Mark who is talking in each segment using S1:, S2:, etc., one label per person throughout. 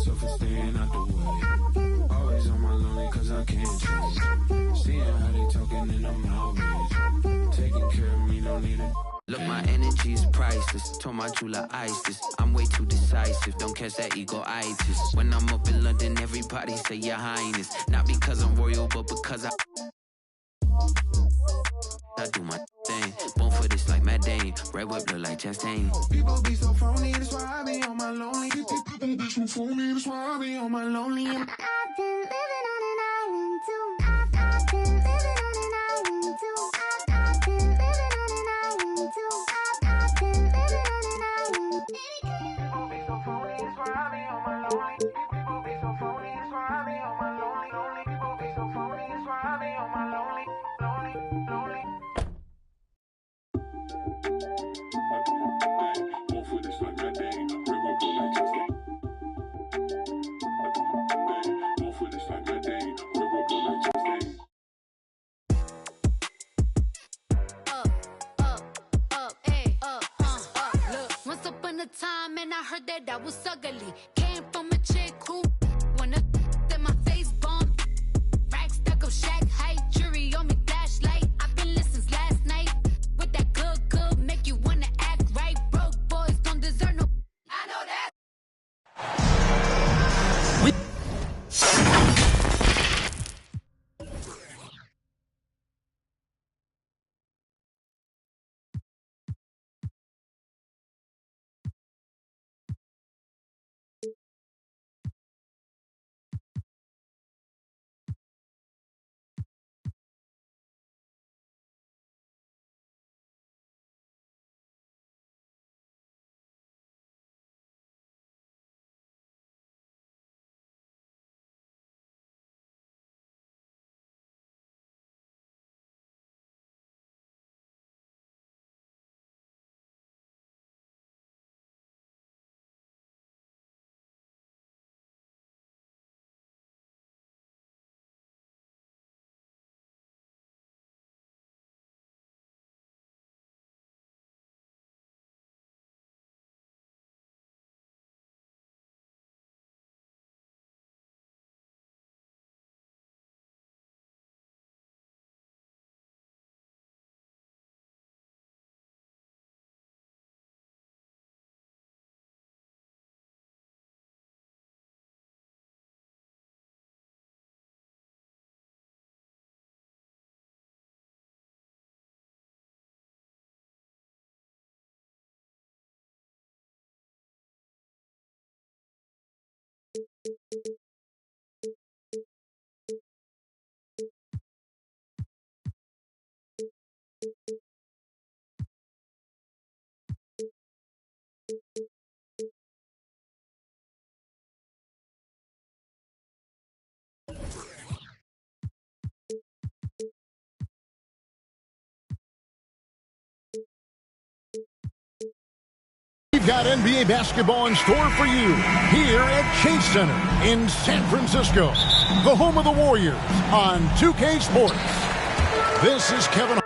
S1: myself for staying out the way. Always on my lonely cause I can't change. Seeing how they talking and I'm outraged. Taking care of me, don't need it. Look, my energy is priceless. Told my Jula ice this. I'm way too decisive. Don't catch that ego-itis. When I'm up in London, everybody say your highness. Not because I'm royal, but because I do my thing. Born for this like Matt Dane. Red whip look like Chastain. People be so phony, that's why I be on my lonely. People be so phony, that's why I be on my lonely. I've been living on an island too. I've been living on an island too. I've been living on an island too. I've been living on an island. People be so phony, that's why I be on my lonely. People be so phony, that's why I be on my lonely. People be so phony, that's why I be on my lonely.
S2: Once upon a time, and I heard that I was ugly. Came from a chick who wanna that my face bomb. Rack stuck up shack height, jury on me flashlight. I've been listening since last night. With that good, make you wanna act right. Broke boys don't deserve no. I know that.
S3: We've got NBA basketball in store for you here at Chase Center in San Francisco, the home of the Warriors on 2K Sports. This is Kevin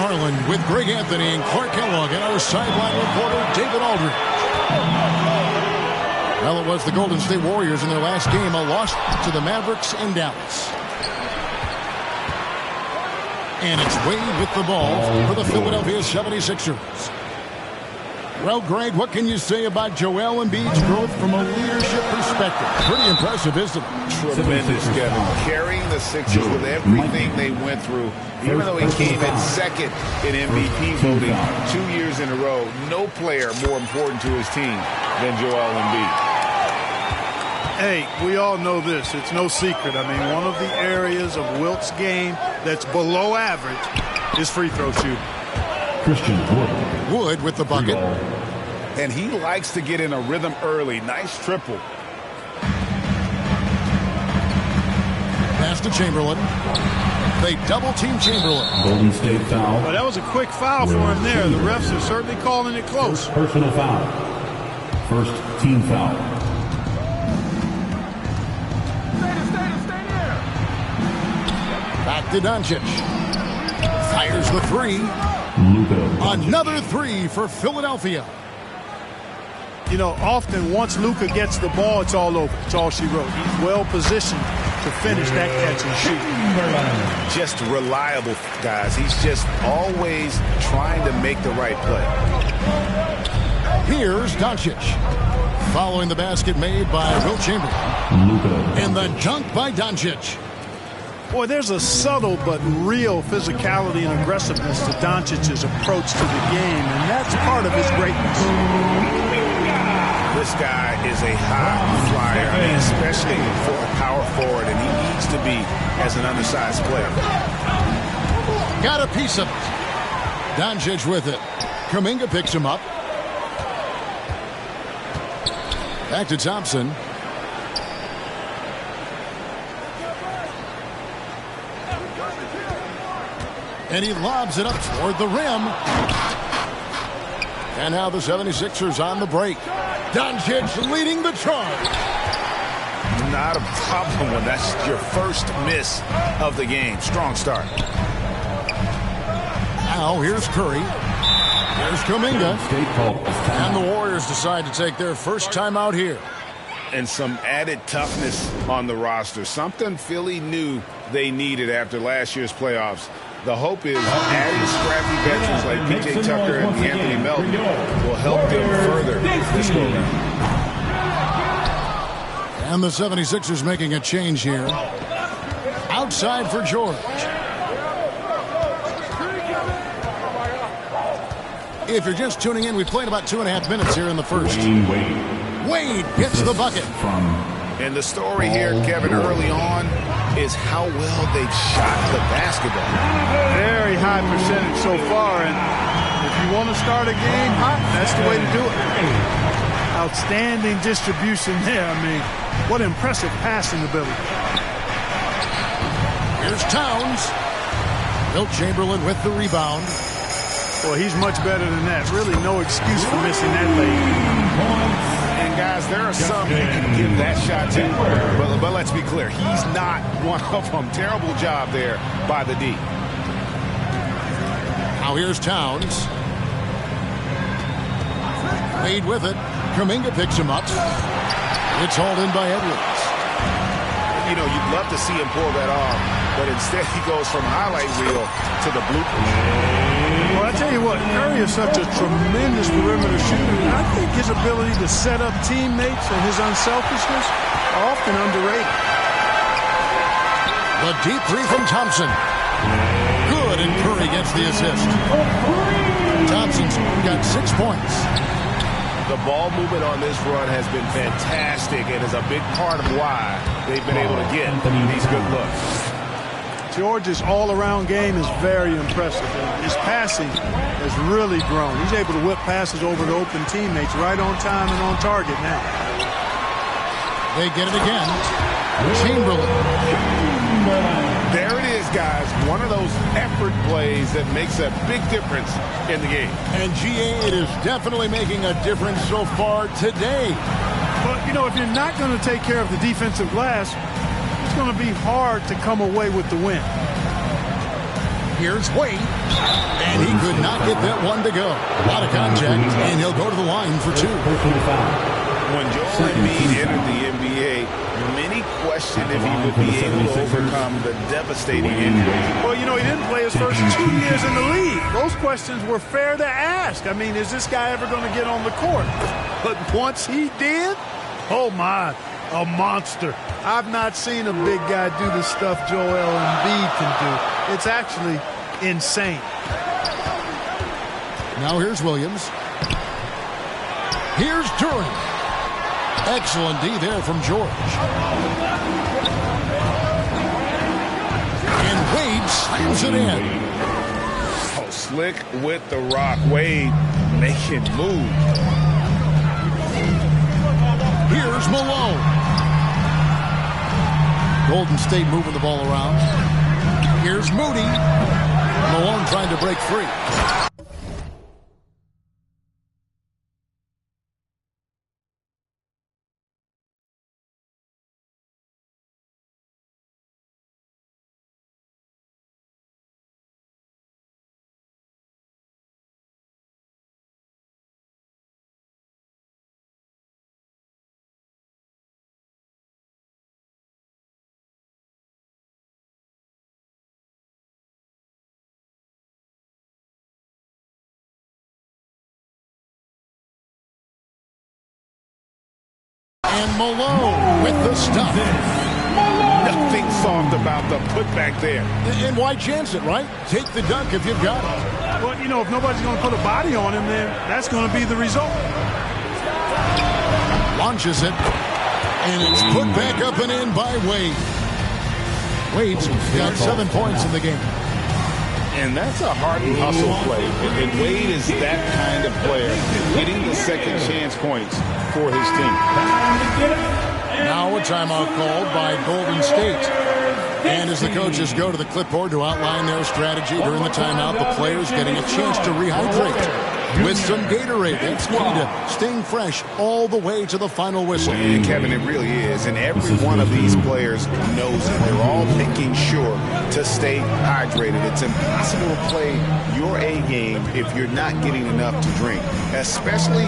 S3: Garland with Greg Anthony and Clark Kellogg and our sideline reporter, David Aldridge. Well, it was the Golden State Warriors in their last game, a loss to the Mavericks in Dallas. And it's Wade with the ball for the Philadelphia 76ers. Well, Greg, what can you say about Joel Embiid's growth from a leadership perspective? Pretty impressive, isn't it?
S4: Tremendous, Kevin. Carrying the Sixers with everything they went through. Even though he came in second in MVP voting 2 years in a row, no player more important to his team than Joel Embiid.
S5: Hey, we all know this. It's no secret. I mean, one of the areas of Wilt's game that's below average is free throw shooting.
S3: Christian Wood with the bucket.
S4: And he likes to get in a rhythm early. Nice triple.
S3: Pass to Chamberlain. They double-team Chamberlain.
S6: Golden State foul.
S5: Well, that was a quick foul for him there. The refs are certainly calling it close.
S6: First personal foul. First team foul.
S3: Back to Doncic. Fires the three.
S6: Luka.
S3: Another three for Philadelphia.
S5: You know, often once Luka gets the ball, it's all over. It's all she wrote. He's well positioned to finish that catch and shoot.
S4: Just reliable, guys. He's just always trying to make the right play.
S3: Here's Doncic. Following the basket made by Wilt Chamberlain.
S6: Luka.
S3: And the dunk by Doncic.
S5: Boy, there's a subtle but real physicality and aggressiveness to Doncic's approach to the game, and that's part of his greatness.
S4: This guy is a high flyer, I mean, especially for a power forward, and he needs to be as an undersized player.
S3: Got a piece of it. Doncic with it. Kuminga picks him up. Back to Thompson. And he lobs it up toward the rim. And now the 76ers on the break. Doncic leading the charge.
S4: Not a problem when that's your first miss of the game. Strong start.
S3: Now here's Curry. Here's Kuminga. And the Warriors decide to take their first time out here.
S4: And some added toughness on the roster. Something Philly knew they needed after last year's playoffs. The hope is adding scrappy veterans like P.J. Tucker and Anthony Melton will help them further this go-round.
S3: And the 76ers making a change here. Outside for George. If you're just tuning in, we played about 2.5 minutes here in the first. Wade gets the bucket.
S4: And the story here, Kevin, early on is how well they've shot the basketball.
S5: Very high percentage so far, and if you want to start a game hot, that's the way to do it. Outstanding distribution there. I mean, what impressive passing ability.
S3: Here's Towns. Wilt Chamberlain with the rebound.
S5: Boy, he's much better than that. Really no excuse for missing that late.
S4: And guys, there are some you can give that shot to, but let's be clear, he's not one of them. Terrible job there by the D.
S3: Now here's Towns. Wade with it. Kuminga picks him up. It's hauled in by Edwards.
S4: You know, you'd love to see him pull that off, but instead he goes from highlight reel to the bloopers.
S5: Well, I tell you what, Curry is such a tremendous perimeter shooter. And I think his ability to set up teammates and his unselfishness are often underrated.
S3: The deep three from Thompson. Good, and Curry gets the assist. Thompson's got 6 points.
S4: The ball movement on this run has been fantastic and is a big part of why they've been able to get these good looks.
S5: George's all-around game is very impressive. His passing has really grown. He's able to whip passes over to open teammates right on time and on target now.
S3: They get it again. Chamberlain.
S4: There it is, guys. One of those effort plays that makes a big difference in the game.
S3: And GA, it is definitely making a difference so far today.
S5: But, you know, if you're not going to take care of the defensive glass, it's going to be hard to come away with the win.
S3: Here's Wade. And he could not get that one to go. A lot of contact, and he'll go to the line for 2.
S4: When Joel Embiid entered the NBA, many questioned if he would be able to overcome the devastating injury.
S5: Well, you know, he didn't play his first 2 years in the league. Those questions were fair to ask. I mean, is this guy ever going to get on the court? But once he did, oh my, a monster. I've not seen a big guy do the stuff Joel Embiid can do. It's actually insane.
S3: Now here's Williams. Here's Durant. Excellent D there from George. And Wade slams it in.
S4: Oh, slick with the rock. Wade making move.
S3: Here's Malone. Golden State moving the ball around. Here's Moody. Malone trying to break free. And Malone with the stuff.
S4: Nothing soft about the putback there.
S3: And why chance it, right? Take the dunk if you've got it.
S5: Well, you know, if nobody's going to put a body on him, then that's going to be the result.
S3: Launches it. And it's put back up and in by Wade. Wade's got 7 points in the game.
S4: And that's a heart and hustle play. And Wade is that kind of player, getting the second chance points for his team.
S3: Now a timeout called by Golden State. And as the coaches go to the clipboard to outline their strategy during the timeout, the players getting a chance to rehydrate with some Gatorade. That's key to staying fresh all the way to the final whistle.
S4: And Kevin, it really is. And every one of these players knows it. They're all making sure to stay hydrated. It's impossible to play your A game if you're not getting enough to drink, especially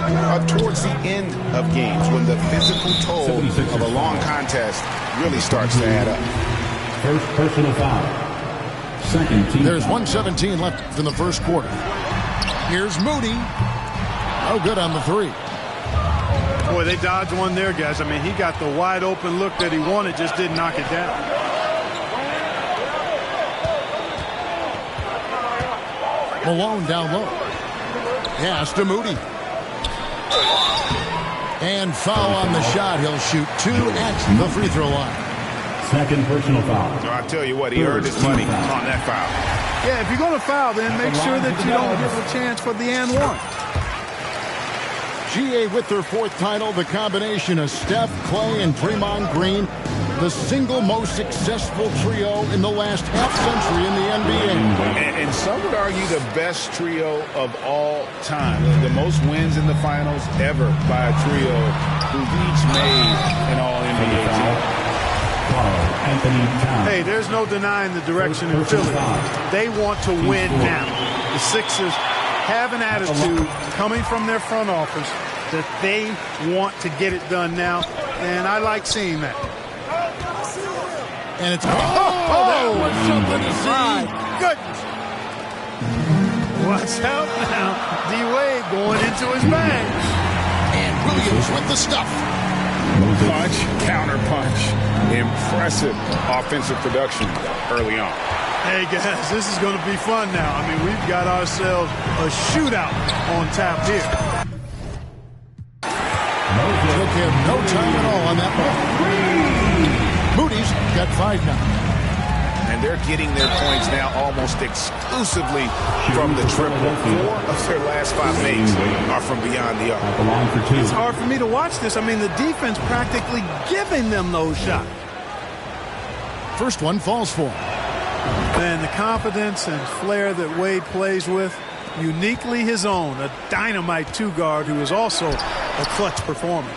S4: towards the end of games when the physical toll of a long contest really starts to add up.
S6: First personal foul. Second team.
S3: There's 1:17 left in the first quarter. Here's Moody. Oh, good on the 3.
S5: Boy, they dodged one there, guys. I mean, he got the wide open look that he wanted, just didn't knock it down.
S3: Malone down low. Pass to Moody. And foul on the shot. He'll shoot 2 at the free throw line.
S6: Second personal foul.
S4: So I tell you what, he earned his money on that foul.
S5: Yeah, if you're going to foul, then make sure that you don't give a chance for the and one.
S3: GA with their 4th title, the combination of Steph, Clay, and Draymond Green, the single most successful trio in the last half-century in the NBA.
S4: And some would argue the best trio of all time. The most wins in the finals ever by a trio who've each made an All-NBA team.
S5: Hey, there's no denying the direction in Philly. They want to win now. The Sixers have an attitude coming from their front office that they want to get it done now, and I like seeing that.
S3: And it's that was something to see.
S5: Goodness. Watch out now. D-Wade going into his bag.
S3: And Williams with the stuff.
S4: Punch, counter punch. Impressive offensive production early on.
S5: Hey, guys, this is going to be fun now. I mean, we've got ourselves a shootout on tap here.
S3: Took him no time at all on that ball. Moody's got 5 now.
S4: And they're getting their points now almost exclusively from the triple. 4 of their last 5 makes are from beyond the arc.
S5: It's hard for me to watch this. I mean, the defense practically giving them those shots.
S3: First one falls for him.
S5: And the confidence and flair that Wade plays with, uniquely his own, a dynamite 2-guard who is also a clutch performer.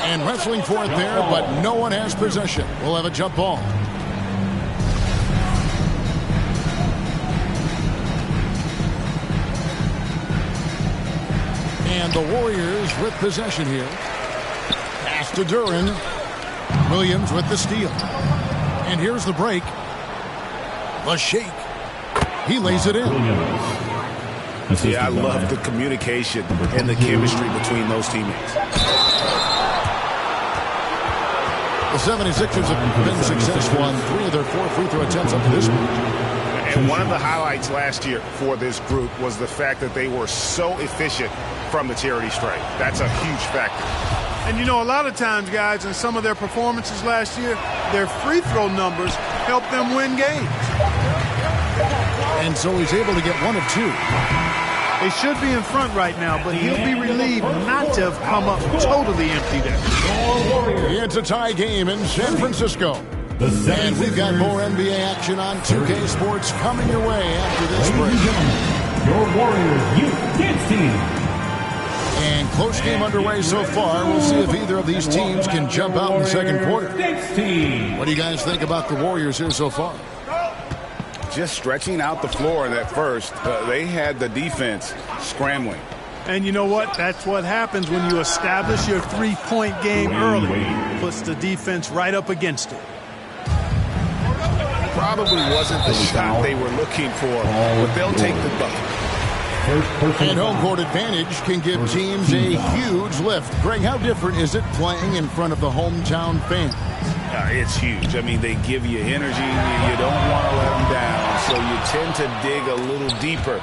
S3: And wrestling for it there, but no one has possession. We'll have a jump ball. And the Warriors with possession here. Pass to Duran. Williams with the steal. And here's the break. The shake. He lays it in.
S4: Yeah, I love the communication and the chemistry between those teammates.
S3: The 76ers have been successful on 3 of their 4 free throw attempts up to this point.
S4: And one of the highlights last year for this group was the fact that they were so efficient from the charity stripe. That's a huge factor.
S5: And you know, a lot of times, guys, in some of their performances last year, their free throw numbers helped them win games.
S3: And so he's able to get 1 of 2.
S5: They should be in front right now, but he'll be relieved not to have come up totally empty there.
S3: It's a tie game in San Francisco. And we've got more NBA action on 2K Sports coming your way after this break.
S6: Your Warriors Youth Kids team.
S3: And close game underway so far. We'll see if either of these teams can jump out in the second quarter. What do you guys think about the Warriors here so far?
S4: Just stretching out the floor in that first. They had the defense scrambling.
S5: And you know what? That's what happens when you establish your three-point game early. Puts the defense right up against it.
S4: Probably wasn't the shot they were looking for, but they'll take the bucket.
S3: And home court advantage can give teams a huge lift. Greg, how different is it playing in front of the hometown fans?
S4: It's huge. I mean, they give you energy. You don't want to let them down, so you tend to dig a little deeper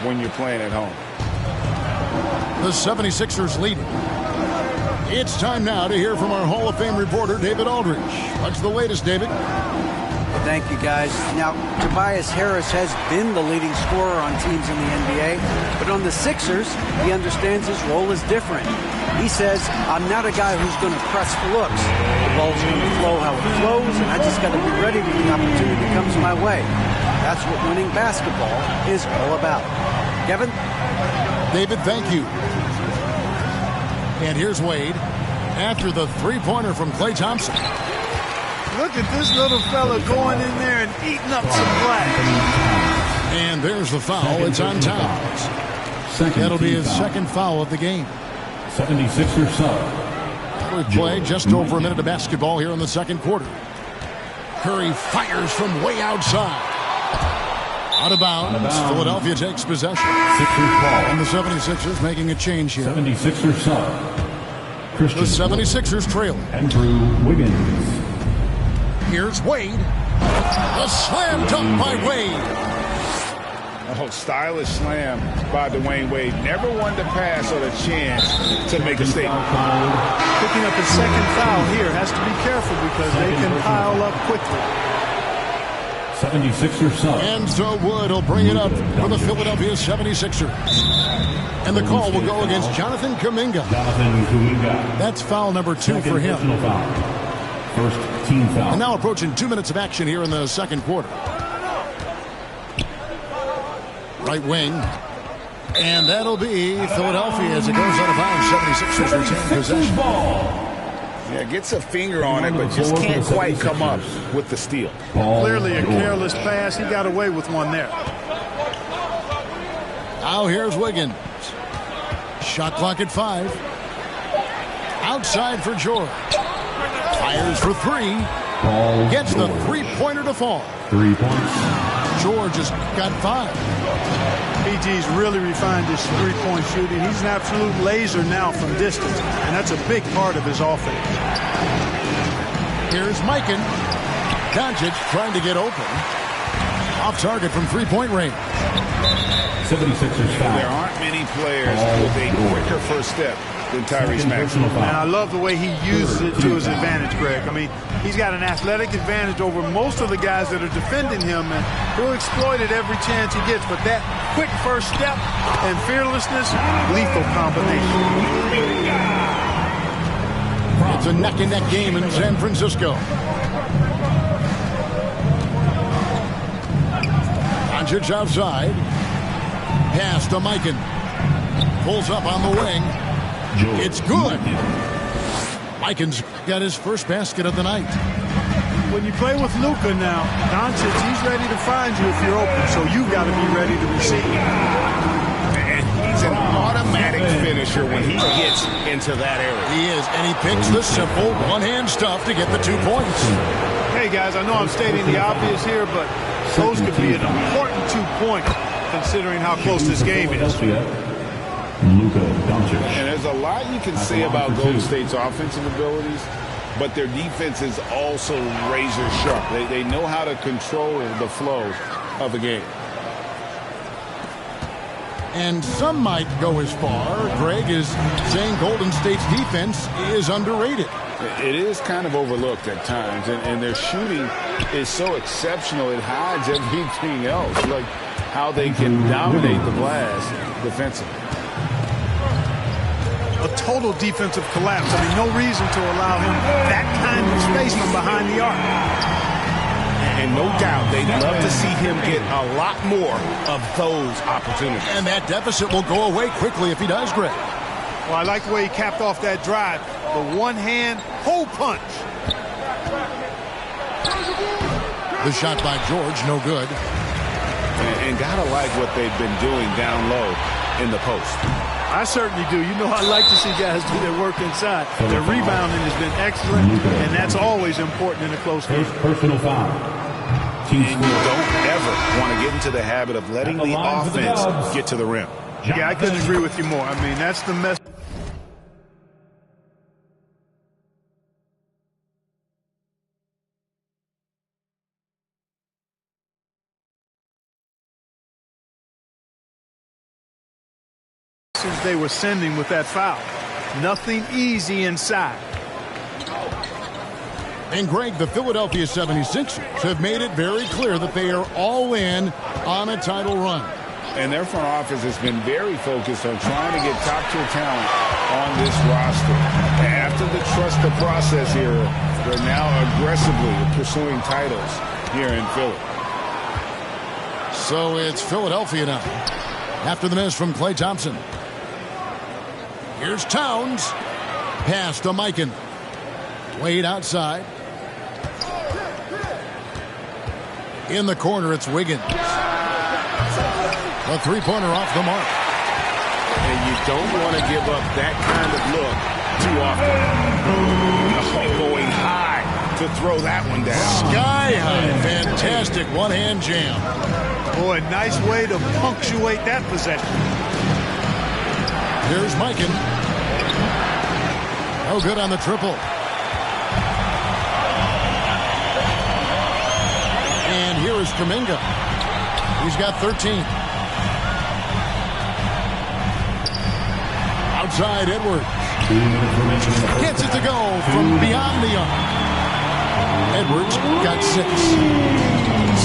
S4: when you're playing at home.
S3: The 76ers lead. It's time now to hear from our Hall of Fame reporter, David Aldridge. What's the latest, David?
S7: Thank you, guys. Now, Tobias Harris has been the leading scorer on teams in the NBA, but on the Sixers, he understands his role is different. He says, I'm not a guy who's going to press for looks. The ball's going to flow how it flows, and I just got to be ready when the opportunity comes my way. That's what winning basketball is all about. Kevin?
S3: David, thank you. And here's Wade after the three-pointer from Klay Thompson.
S5: Look at this little fella going in there and eating up some glass.
S3: And there's the foul. It's on Towns. That'll be his second foul of the game.
S6: 76ers sub.
S3: We've played just over a minute of basketball here in the second quarter. Curry fires from way outside. Out of bounds. Philadelphia takes possession. And the 76ers making a change here.
S6: 76ers sub.
S3: The 76ers trail.
S6: Andrew Wiggins.
S3: Here's Wade. A slam dunk by Wade.
S4: Oh, stylish slam by Dwayne Wade. Never wanted to pass on a chance to make a statement.
S5: Picking up his second foul here. Has to be careful because they can pile up quickly.
S6: 76ers sub.
S3: And so Wood will bring it up for the Philadelphia 76ers. And the call will go against Jonathan Kuminga. That's foul number 2 for him.
S6: First team foul.
S3: And now approaching 2 minutes of action here in the second quarter. Right wing. And that'll be Philadelphia as it goes out of bounds. 76ers retain possession.
S4: Yeah, gets a finger on it, but just can't quite come up with the steal.
S5: Clearly a careless pass. He got away with one there.
S3: Now here's Wiggins. Shot clock at 5. Outside for George. Fires for 3. Gets the three-pointer to fall.
S6: 3 points.
S3: George has got 5.
S5: PG's really refined his three-point shooting. He's an absolute laser now from distance, and that's a big part of his offense.
S3: Here's Mikan. Doncic trying to get open. Off target from three-point range.
S6: 76ers foul.
S4: There aren't many players with a quicker first step than Tyrese Maxey.
S5: And I love the way he uses it to his advantage, Greg. I mean, he's got an athletic advantage over most of the guys that are defending him, and he'll exploit it every chance he gets. But that quick first step and fearlessness, lethal combination.
S3: It's a neck-and-neck game in San Francisco. Doncic outside. Pass to Mikan. Pulls up on the wing. It's good. Mikan's got his first basket of the night.
S5: When you play with Luka now, Doncic, he's ready to find you if you're open, so you've got to be ready to receive.
S4: And he's an automatic automatic finisher when he gets into that area.
S3: He is, and he picks the simple one-hand stuff to get the 2 points.
S5: Hey, guys, I know I'm stating the obvious here, but those could be an important 2 points considering how close this game is.
S4: And there's a lot you can say about Golden State's offensive abilities, but their defense is also razor sharp. They know how to control the flow of the game.
S3: And some might go as far, Greg, is saying Golden State's defense is underrated.
S4: It is kind of overlooked at times, and their shooting is so exceptional it hides everything else, like how they can dominate the glass defensively.
S5: A total defensive collapse. I mean, no reason to allow him that kind of space from behind the arc.
S4: And no doubt they'd love to see him get a lot more of those opportunities.
S3: And that deficit will go away quickly if he does, Greg.
S5: Well, I like the way he capped off that drive. The one-hand hole punch.
S3: The shot by George, no good.
S4: And gotta like what they've been doing down low in the post.
S5: I certainly do. You know, I like to see guys do their work inside. Their rebounding has been excellent, and that's always important in a close game.
S6: Personal foul.
S4: And you don't ever want to get into the habit of letting the offense get to the rim.
S5: Yeah, I couldn't agree with you more. I mean, that's the mess. They were sending with that foul. Nothing easy inside.
S3: And Greg, the Philadelphia 76ers have made it very clear that they are all in on a title run.
S4: And their front office has been very focused on trying to get top-tier talent on this roster. After the trust the process era, they're now aggressively pursuing titles here in Philly.
S3: So it's Philadelphia now. After the miss from Klay Thompson. Here's Towns. Pass to Mikan. Wade outside. In the corner, it's Wiggins. A three-pointer off the mark.
S4: And you don't want to give up that kind of look too often. Going high to throw that one down.
S3: Sky high. Fantastic one-hand jam.
S5: Boy, nice way to punctuate that possession.
S3: Here's Mikan. No good on the triple. And here is Kuminga. He's got 13. Outside Edwards. Gets it to go from beyond the arc. Edwards got 6.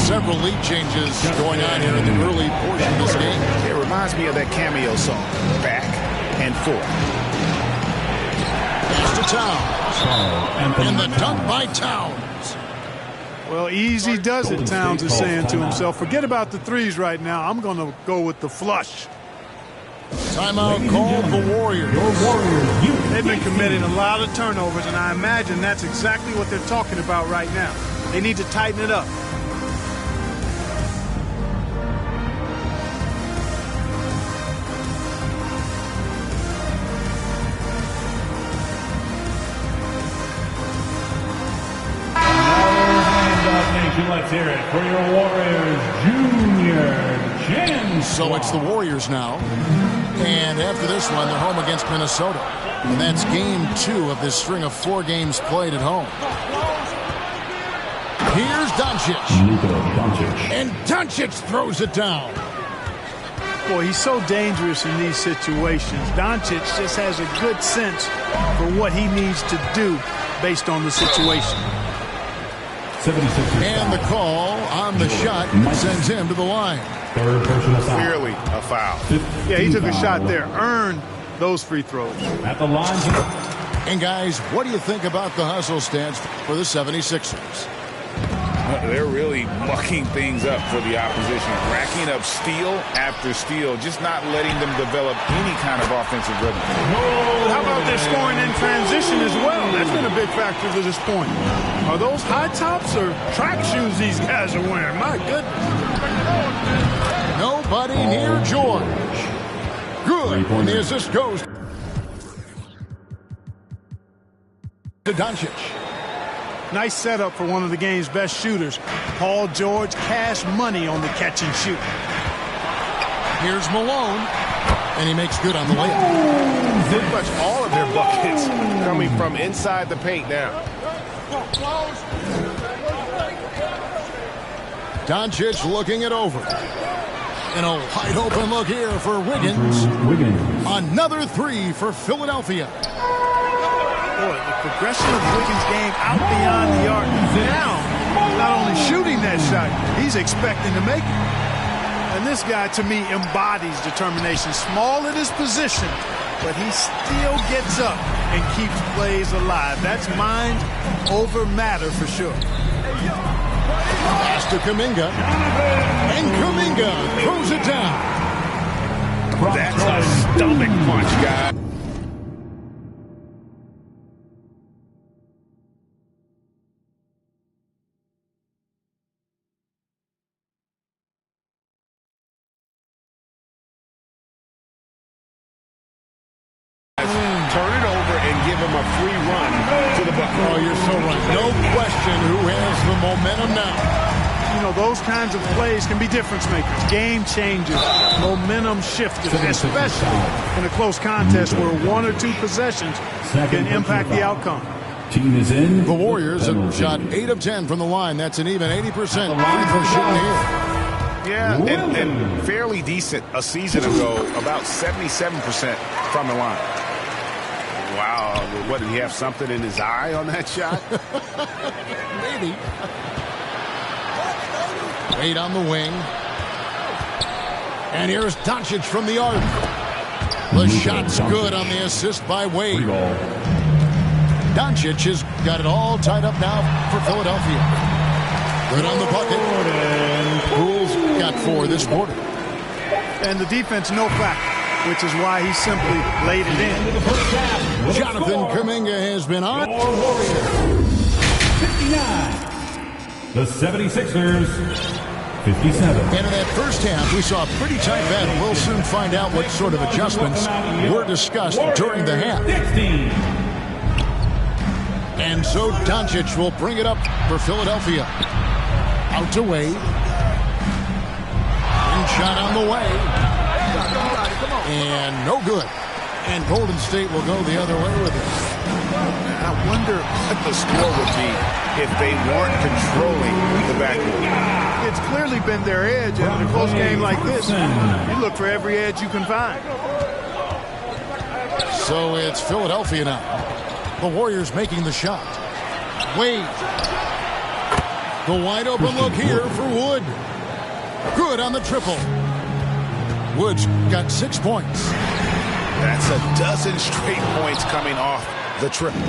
S3: Several lead changes going on here in the early portion of this game.
S4: It reminds me of that cameo song, Back and Forth.
S3: Pass to Towns. And the dunk by Towns.
S5: Well, easy does it, Towns is saying to himself. Forget about the threes right now. I'm going to go with the flush.
S3: Timeout called the Warriors.
S5: They've been committing a lot of turnovers, and I imagine that's exactly what they're talking about right now. They need to tighten it up.
S6: Let's hear it for your Warriors, Junior James.
S3: So it's the Warriors now. And after this one, they're home against Minnesota. And that's game 2 of this string of 4 games played at home. Here's Doncic. And Doncic throws it down.
S5: Boy, he's so dangerous in these situations. Doncic just has a good sense for what he needs to do based on the situation.
S3: And the call on the shot sends him to the line.
S4: Clearly a foul.
S5: Yeah, he took a shot there. Earned those free throws.
S6: At the line.
S3: And guys, what do you think about the hustle stance for the 76ers?
S4: They're really mucking things up for the opposition, racking up steal after steal, just not letting them develop any kind of offensive rhythm.
S5: How about their scoring in transition as well? That's been a big factor to this point. Are those high tops or track shoes these guys are wearing? My goodness.
S3: Nobody near George. Good. good. And the assist goes to Doncic.
S5: Nice setup for one of the game's best shooters. Paul George, cash money on the catch and shoot.
S3: Here's Malone, and he makes good on the layup.
S4: Pretty much all of their buckets coming from inside the paint now.
S3: Doncic looking it over. And a wide open look here for Wiggins. Another three for Philadelphia.
S5: Boy, the progression of Wiggins' game out beyond the arc. Now, not only shooting that shot, he's expecting to make it. And this guy, to me, embodies determination. Small in his position, but he still gets up and keeps plays alive. That's mind over matter for sure.
S3: Pass to Kuminga. And Kuminga throws it down.
S4: That's a stomach punch, guy. Turn it over and give him a free run to the bucket.
S3: Oh, you're so right. No question who has the momentum now.
S5: You know, those kinds of plays can be difference makers, game changers, momentum shifters, especially in a close contest where one or two possessions can impact the outcome.
S6: Team is in.
S3: The Warriors have shot 8 of 10 from the line. That's an even 80% free throw shooting here.
S4: Yeah, and fairly decent a season ago, about 77% from the line. Wow, what, did he have something in his eye on that shot?
S3: Maybe. Wade on the wing. And here's Doncic from the arc. The shot's good on the assist by Wade. Doncic has got it all tied up now for Philadelphia. Good on the bucket. Poole's got 4 this quarter.
S5: And the defense no factor, which is why he simply laid it in.
S3: Jonathan Kuminga has been on.
S6: 59. The 76ers, 57.
S3: And in that first half, we saw a pretty tight battle. We'll soon find out what sort of adjustments were discussed during the half.
S6: 16.
S3: And so Doncic will bring it up for Philadelphia. Out to Wade. And shot on the way. And no good. And Golden State will go the other way with it.
S4: I wonder what the score would be if they weren't controlling the backcourt.
S5: It's clearly been their edge, and in a close game like this, you look for every edge you can find.
S3: So it's Philadelphia now. The Warriors making the shot. Wade. The wide open look here for Wood. Good on the triple. Wood's got 6 points.
S4: That's a dozen straight points coming off the triple.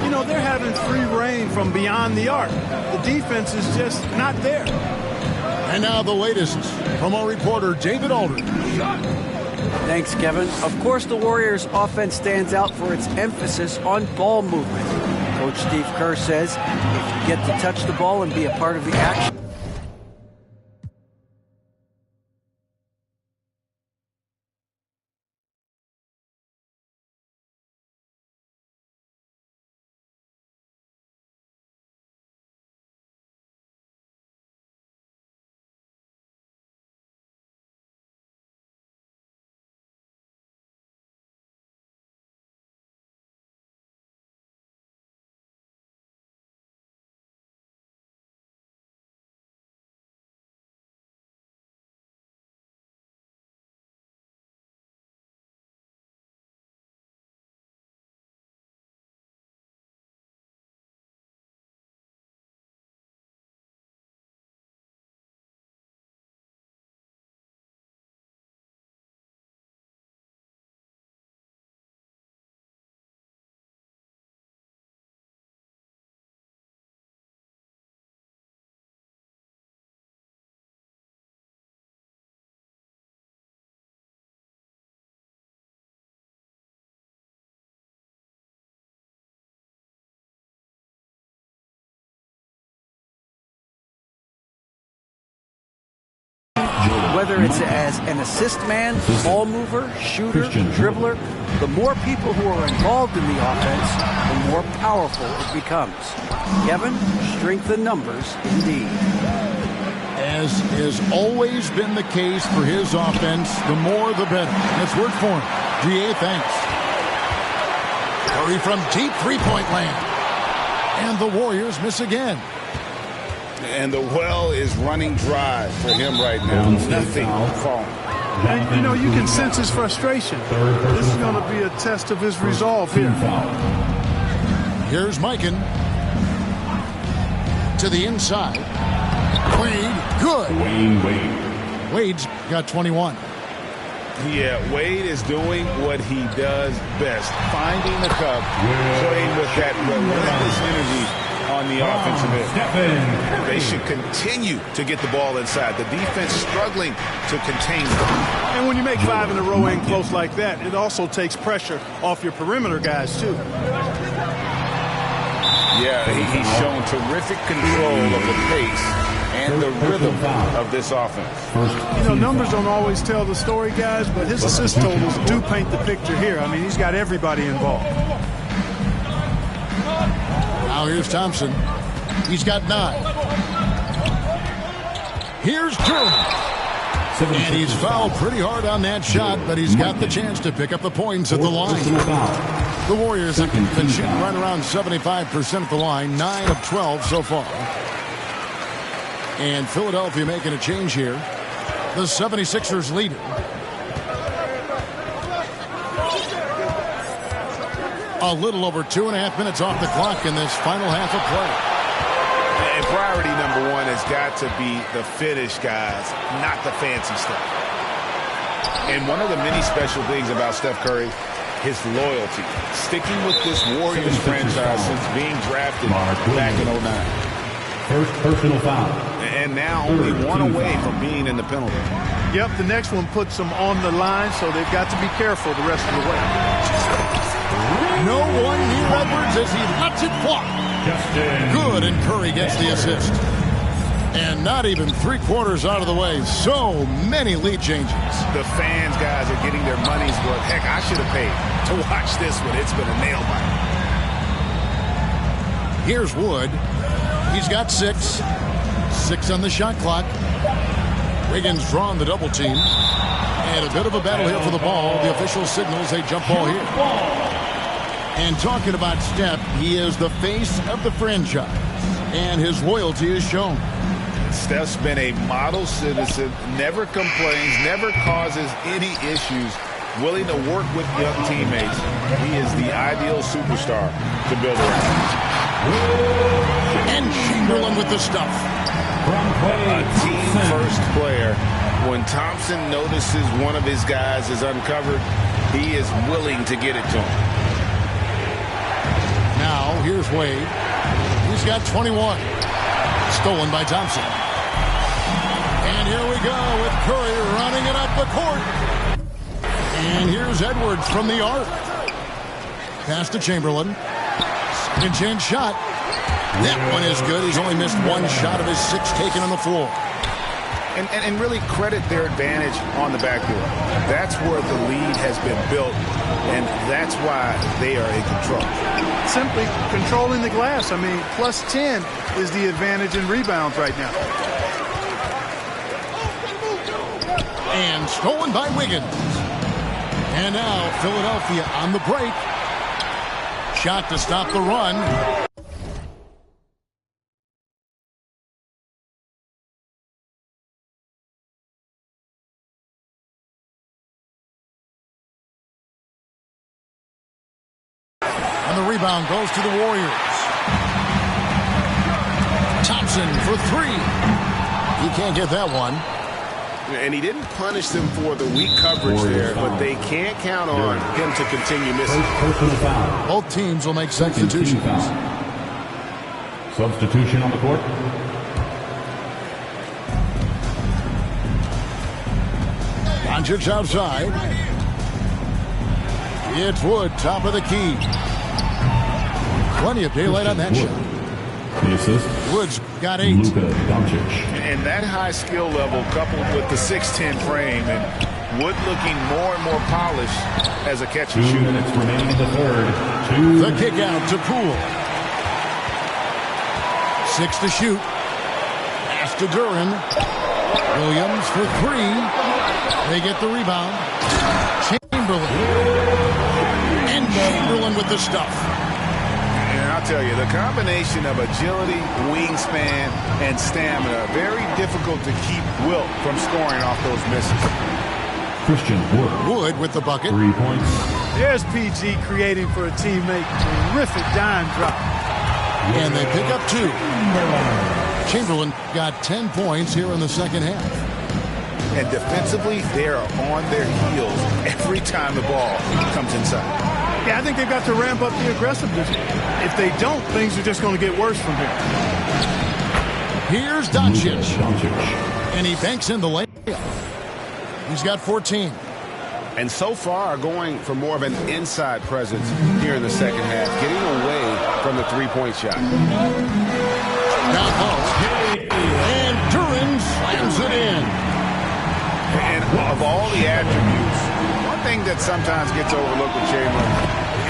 S5: You know, they're having free reign from beyond the arc. The defense is just not there.
S3: And now the latest from our reporter, David Aldridge.
S7: Thanks, Kevin. Of course, the Warriors' offense stands out for its emphasis on ball movement. Coach Steve Kerr says if you get to touch the ball and be a part of the action, Whether it's as an assist man, ball mover, shooter, dribbler, the more people who are involved in the offense, the more powerful it becomes. Kevin, strength in numbers indeed.
S3: As has always been the case for his offense, the more the better. Let's work for him. GA, thanks. Curry from deep three-point land. And the Warriors miss again.
S4: And the well is running dry for him right now. Nothing falling.
S5: And, you know, you can sense his frustration. This is going to be a test of his resolve here.
S3: Here's Mikan. To the inside. Wade, good. Wade's got 21.
S4: Yeah, Wade is doing what he does best. Finding the cup, playing with that relentless energy on the offensive end. They should continue to get the ball inside. The defense struggling to contain them.
S5: And when you make 5 in a row and close like that, it also takes pressure off your perimeter guys, too.
S4: Yeah, he's shown terrific control of the pace and the rhythm of this offense.
S5: You know, numbers don't always tell the story, guys, but his assist totals do paint the picture here. I mean, he's got everybody involved.
S3: Now here's Thompson. He's got 9. Here's Curry. And he's fouled pretty hard on that shot, but he's got the chance to pick up the points at the line. The Warriors have been shooting right around 75% at the line, 9 of 12 so far. And Philadelphia making a change here. The 76ers lead. A little over 2.5 minutes off the clock in this final half of play.
S4: And priority number 1 has got to be the finish, guys, not the fancy stuff. And one of the many special things about Steph Curry, his loyalty. Sticking with this Warriors franchise since being drafted back in 2009.
S6: First personal foul.
S4: And now only 1 away from being in the penalty.
S5: Yep, the next one puts them on the line, so they've got to be careful the rest of the way.
S3: No one near Edwards as he lets it fly. Good, and Curry gets the assist. And not even 3/4 out of the way. So many lead changes.
S4: The fans, guys, are getting their money's worth. Heck, I should have paid to watch this one. It's been a nail biter.
S3: Here's Wood. He's got 6. 6 on the shot clock. Wiggins drawing the double team. And a bit of a battle here for the ball. The official signals a jump ball here. And talking about Steph, he is the face of the franchise. And his loyalty is shown.
S4: Steph's been a model citizen, never complains, never causes any issues, willing to work with young teammates. He is the ideal superstar to build around.
S3: And Chamberlain with the stuff.
S4: A team-first player. When Thompson notices one of his guys is uncovered, he is willing to get it to him.
S3: Now, here's Wade. He's got 21. Stolen by Thompson. And here we go with Curry running it up the court. And here's Edwards from the arc. Pass to Chamberlain. Second chance shot. That one is good. He's only missed 1 shot of his 6 taken on the floor.
S4: And really credit their advantage on the backboard. That's where the lead has been built, and that's why they are in control.
S5: Simply controlling the glass. I mean, plus 10 is the advantage in rebounds right now.
S3: And stolen by Wiggins. And now Philadelphia on the break. Shot to stop the run. And the rebound goes to the Warriors. Thompson for 3. He can't get that one.
S4: And he didn't punish them for the weak coverage there, but they can't count on him to continue missing.
S3: Both teams will make substitutions.
S6: Substitution on the court.
S3: Doncic outside. It's Wood, top of the key. Plenty of daylight on that shot.
S6: The assist.
S3: Woods got 8.
S6: Luka Doncic.
S4: And that high skill level coupled with the 6'10 frame and Wood looking more and more polished as a catch and
S6: 2
S4: shoot.
S6: minutes remaining in the third.
S3: The kick out to Poole. 6 to shoot. Pass to Duran. Williams for 3. They get the rebound. Chamberlain. And Chamberlain with the stuff.
S4: And I'll tell you, the combination of agility, wingspan, and stamina, very difficult to keep Wilt from scoring off those misses.
S6: Christian Wood.
S3: Wood with the bucket.
S6: 3 points.
S5: There's PG creating for a teammate. Terrific dime drop.
S3: And they pick up 2. Chamberlain got 10 points here in the second half.
S4: And defensively, they are on their heels every time the ball comes inside.
S5: Yeah, I think they've got to ramp up the aggressiveness. If they don't, things are just going to get worse from here.
S3: Here's Doncic.
S6: Doncic.
S3: And he banks in the layup. He's got 14.
S4: And so far, going for more of an inside presence here in the second half, getting away from the three-point shot.
S3: Down low. And Duran slams it in.
S4: And of all the attributes, one thing that sometimes gets overlooked with Chamberlain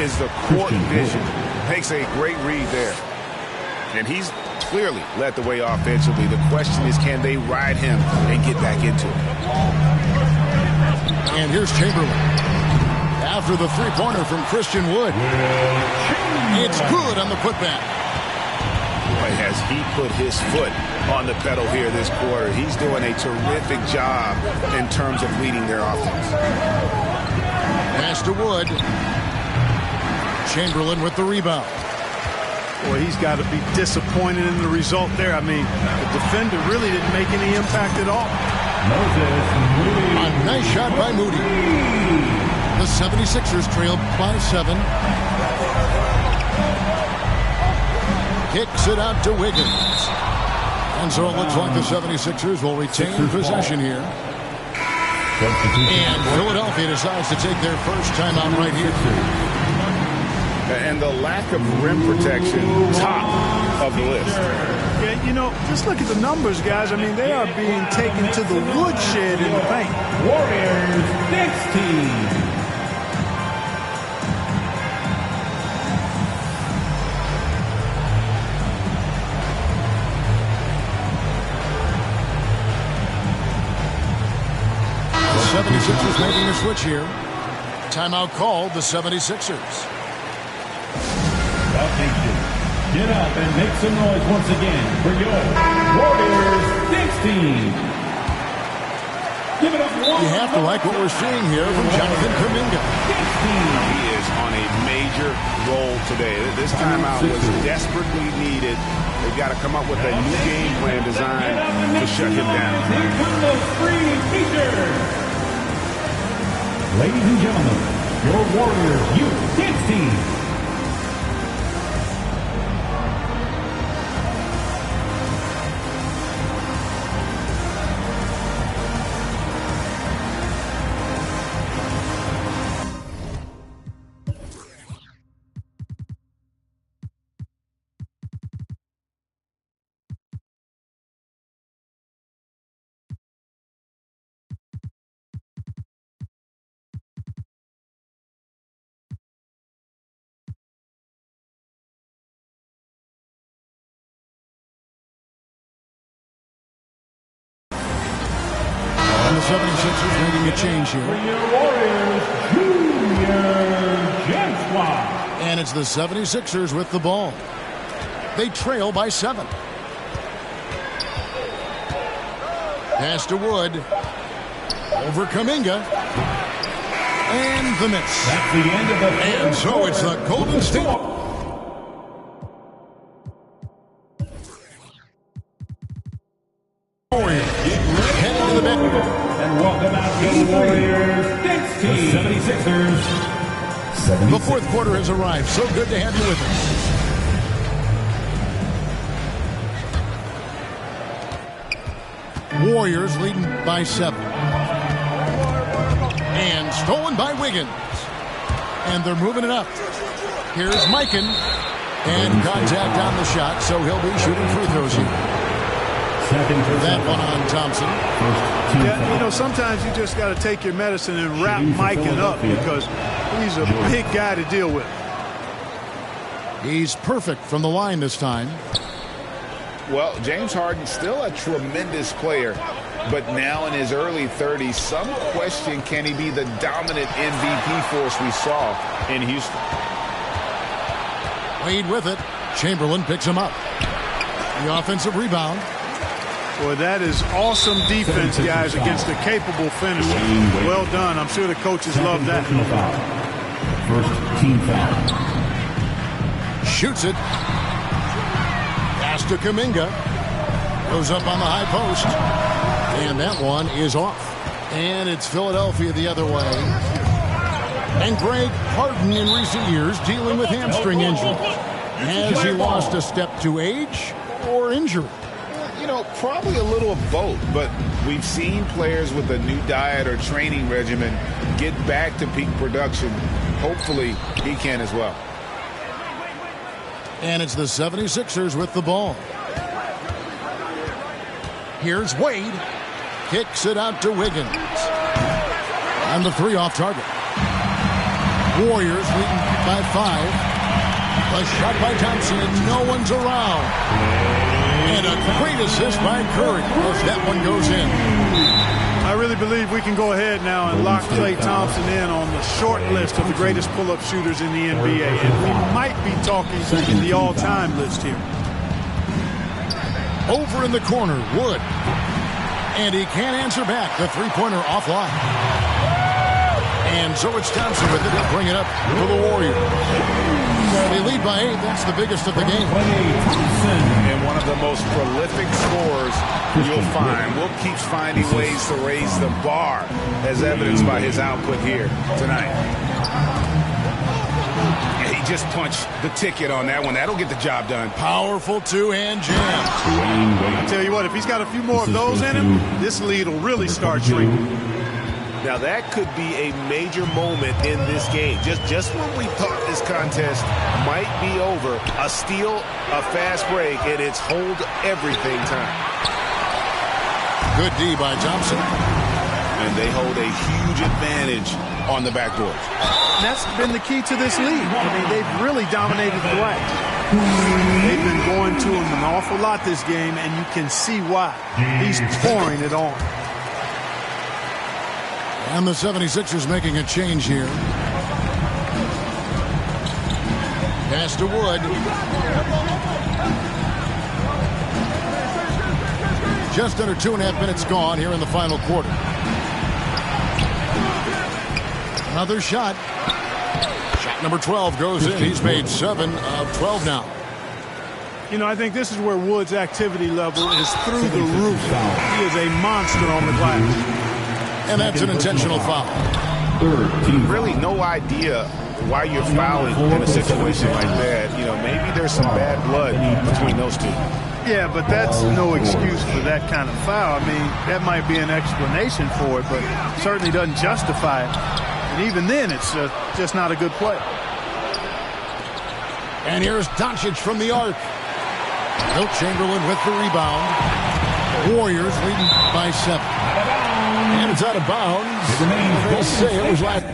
S4: is the court vision. Makes a great read there. And he's clearly led the way offensively. The question is, can they ride him and get back into it?
S3: And here's Chamberlain. After the three-pointer from Christian Wood. It's good on the putback.
S4: Boy, has he put his foot on the pedal here this quarter. He's doing a terrific job in terms of leading their offense.
S3: Pass to Wood. Chamberlain with the rebound.
S5: Boy, he's got to be disappointed in the result there. I mean, the defender really didn't make any impact at all.
S3: A nice shot by Moody. The 76ers trail by 7. Kicks it out to Wiggins. And so it looks like the 76ers will retain possession here. And Philadelphia decides to take their first timeout right here.
S4: And the lack of rim protection, top of the list.
S5: Yeah, you know, just look at the numbers, guys. I mean, they are being taken to the woodshed in the paint.
S6: Warriors 16.
S3: The 76ers making a switch here. Timeout called the 76ers.
S6: Get up and make some noise once again for your Warriors 16. Give it up one.
S3: You have to like what we're seeing here from Jonathan Kuminga.
S6: 16.
S4: He is on a major roll today. This timeout was desperately needed. They've got to come up with a new game plan designed to shut him down.
S6: Here come those three features. Ladies and gentlemen, your Warriors U16.
S3: And the 76ers making a change
S6: For
S3: here.
S6: your Warriors, Junior Janswa.
S3: And it's the 76ers with the ball. They trail by 7. Pass to Wood. Over Kuminga. And the miss.
S6: That's the end of the
S3: And so it's the Golden State. Warriors heading to the bench.
S6: And welcome out the Warriors 16. The 76ers.
S3: The fourth quarter has arrived. So good to have you with us. Warriors leading by 7. And stolen by Wiggins. And they're moving it up. Here's Mikan. And contact on the shot, so he'll be shooting free throws here. That one on Thompson.
S5: Yeah, you know, sometimes you just got to take your medicine and wrap Mikan up because he's a big guy to deal with.
S3: He's perfect from the line this time.
S4: Well, James Harden's still a tremendous player, but now in his early 30s, some question, can he be the dominant MVP force we saw in Houston?
S3: Wade with it. Chamberlain picks him up. The offensive rebound.
S5: Boy, that is awesome defense, guys, against a capable finisher. Well done. I'm sure the coaches love that.
S6: First team foul.
S3: Shoots it. Pass to Kuminga. Goes up on the high post. And that one is off. And it's Philadelphia the other way. And Greg Harden in recent years dealing with hamstring injury. Has he lost a step to age or injury?
S4: You know, probably a little of both, but we've seen players with a new diet or training regimen get back to peak production. Hopefully, he can as well.
S3: And it's the 76ers with the ball. Here's Wade. Kicks it out to Wiggins. And the three off target. Warriors leading by 5. A shot by Thompson, and no one's around. And a great assist by Curry as that one goes in.
S5: I really believe we can go ahead now and lock Klay Thompson in on the short list of the greatest pull-up shooters in the NBA. And we might be talking the all-time list here.
S3: Over in the corner, Wood. And he can't answer back. The three-pointer offline. And so it's Thompson with it. He'll bring it up for the Warriors. They lead by 8. That's the biggest of the game.
S4: And one of the most prolific scorers you'll find. Will keeps finding ways to raise the bar, as evidenced by his output here tonight. Yeah, he just punched the ticket on that one. That'll get the job done.
S3: Powerful two-hand jam.
S5: I tell you what, if he's got a few more of those in him, this lead will really start shrinking.
S4: Now that could be a major moment in this game. Just when we thought this contest might be over, a steal, a fast break, and it's hold everything time.
S3: Good D by Thompson.
S4: And they hold a huge advantage on the backboard.
S5: That's been the key to this league. I mean, they've really dominated the glass. They've been going to him an awful lot this game, and you can see why. He's pouring it on.
S3: And the 76ers making a change here. Pass to Wood. Just under 2.5 minutes gone here in the final quarter. Another shot. Shot number 12 goes in. He's made 7 of 12 now.
S5: You know, I think this is where Wood's activity level is through the roof. He is a monster on the glass.
S3: And that's an intentional foul.
S4: Really no idea why you're fouling in a situation like that. You know, maybe there's some bad blood between those two.
S5: Yeah, but that's no excuse for that kind of foul. I mean, that might be an explanation for it, but certainly doesn't justify it. And even then, it's just not a good play.
S3: And here's Doncic from the arc. Wilt Chamberlain with the rebound. Warriors leading by 7. And it's out of bounds. They say it was like...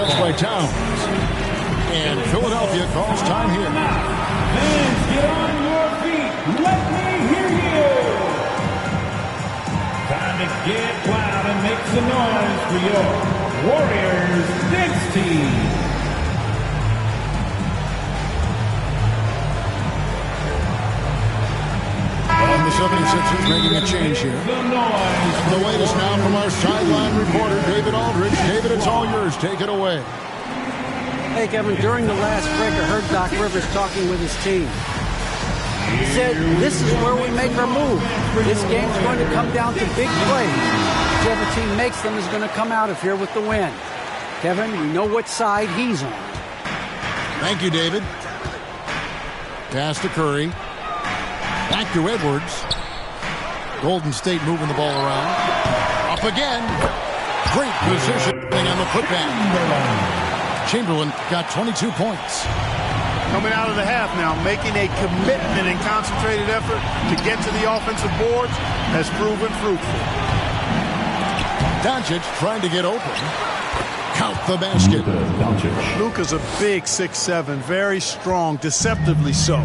S3: touched by Towns. And Philadelphia calls time here.
S6: Fans, get on your feet. Let me hear you. Time to get loud and make some noise for your Warriors Knicks team.
S3: the 76ers making a change here. The latest now from our sideline reporter, David Aldridge. David, it's all yours. Take it away.
S7: Hey, Kevin, during the last break, I heard Doc Rivers talking with his team. He said, this is where we make our move. This game's going to come down to big plays. Whichever team makes them is going to come out of here with the win. Kevin, we know what side he's on.
S3: Thank you, David. Pass to Curry. Back to Edwards. Golden State moving the ball around. Up again. Great positioning on the putback. Chamberlain got 22 points.
S5: Coming out of the half now, making a commitment and concentrated effort to get to the offensive boards has proven fruitful.
S3: Doncic trying to get open. Count the basket.
S5: Luka's a big 6'7", very strong, deceptively so.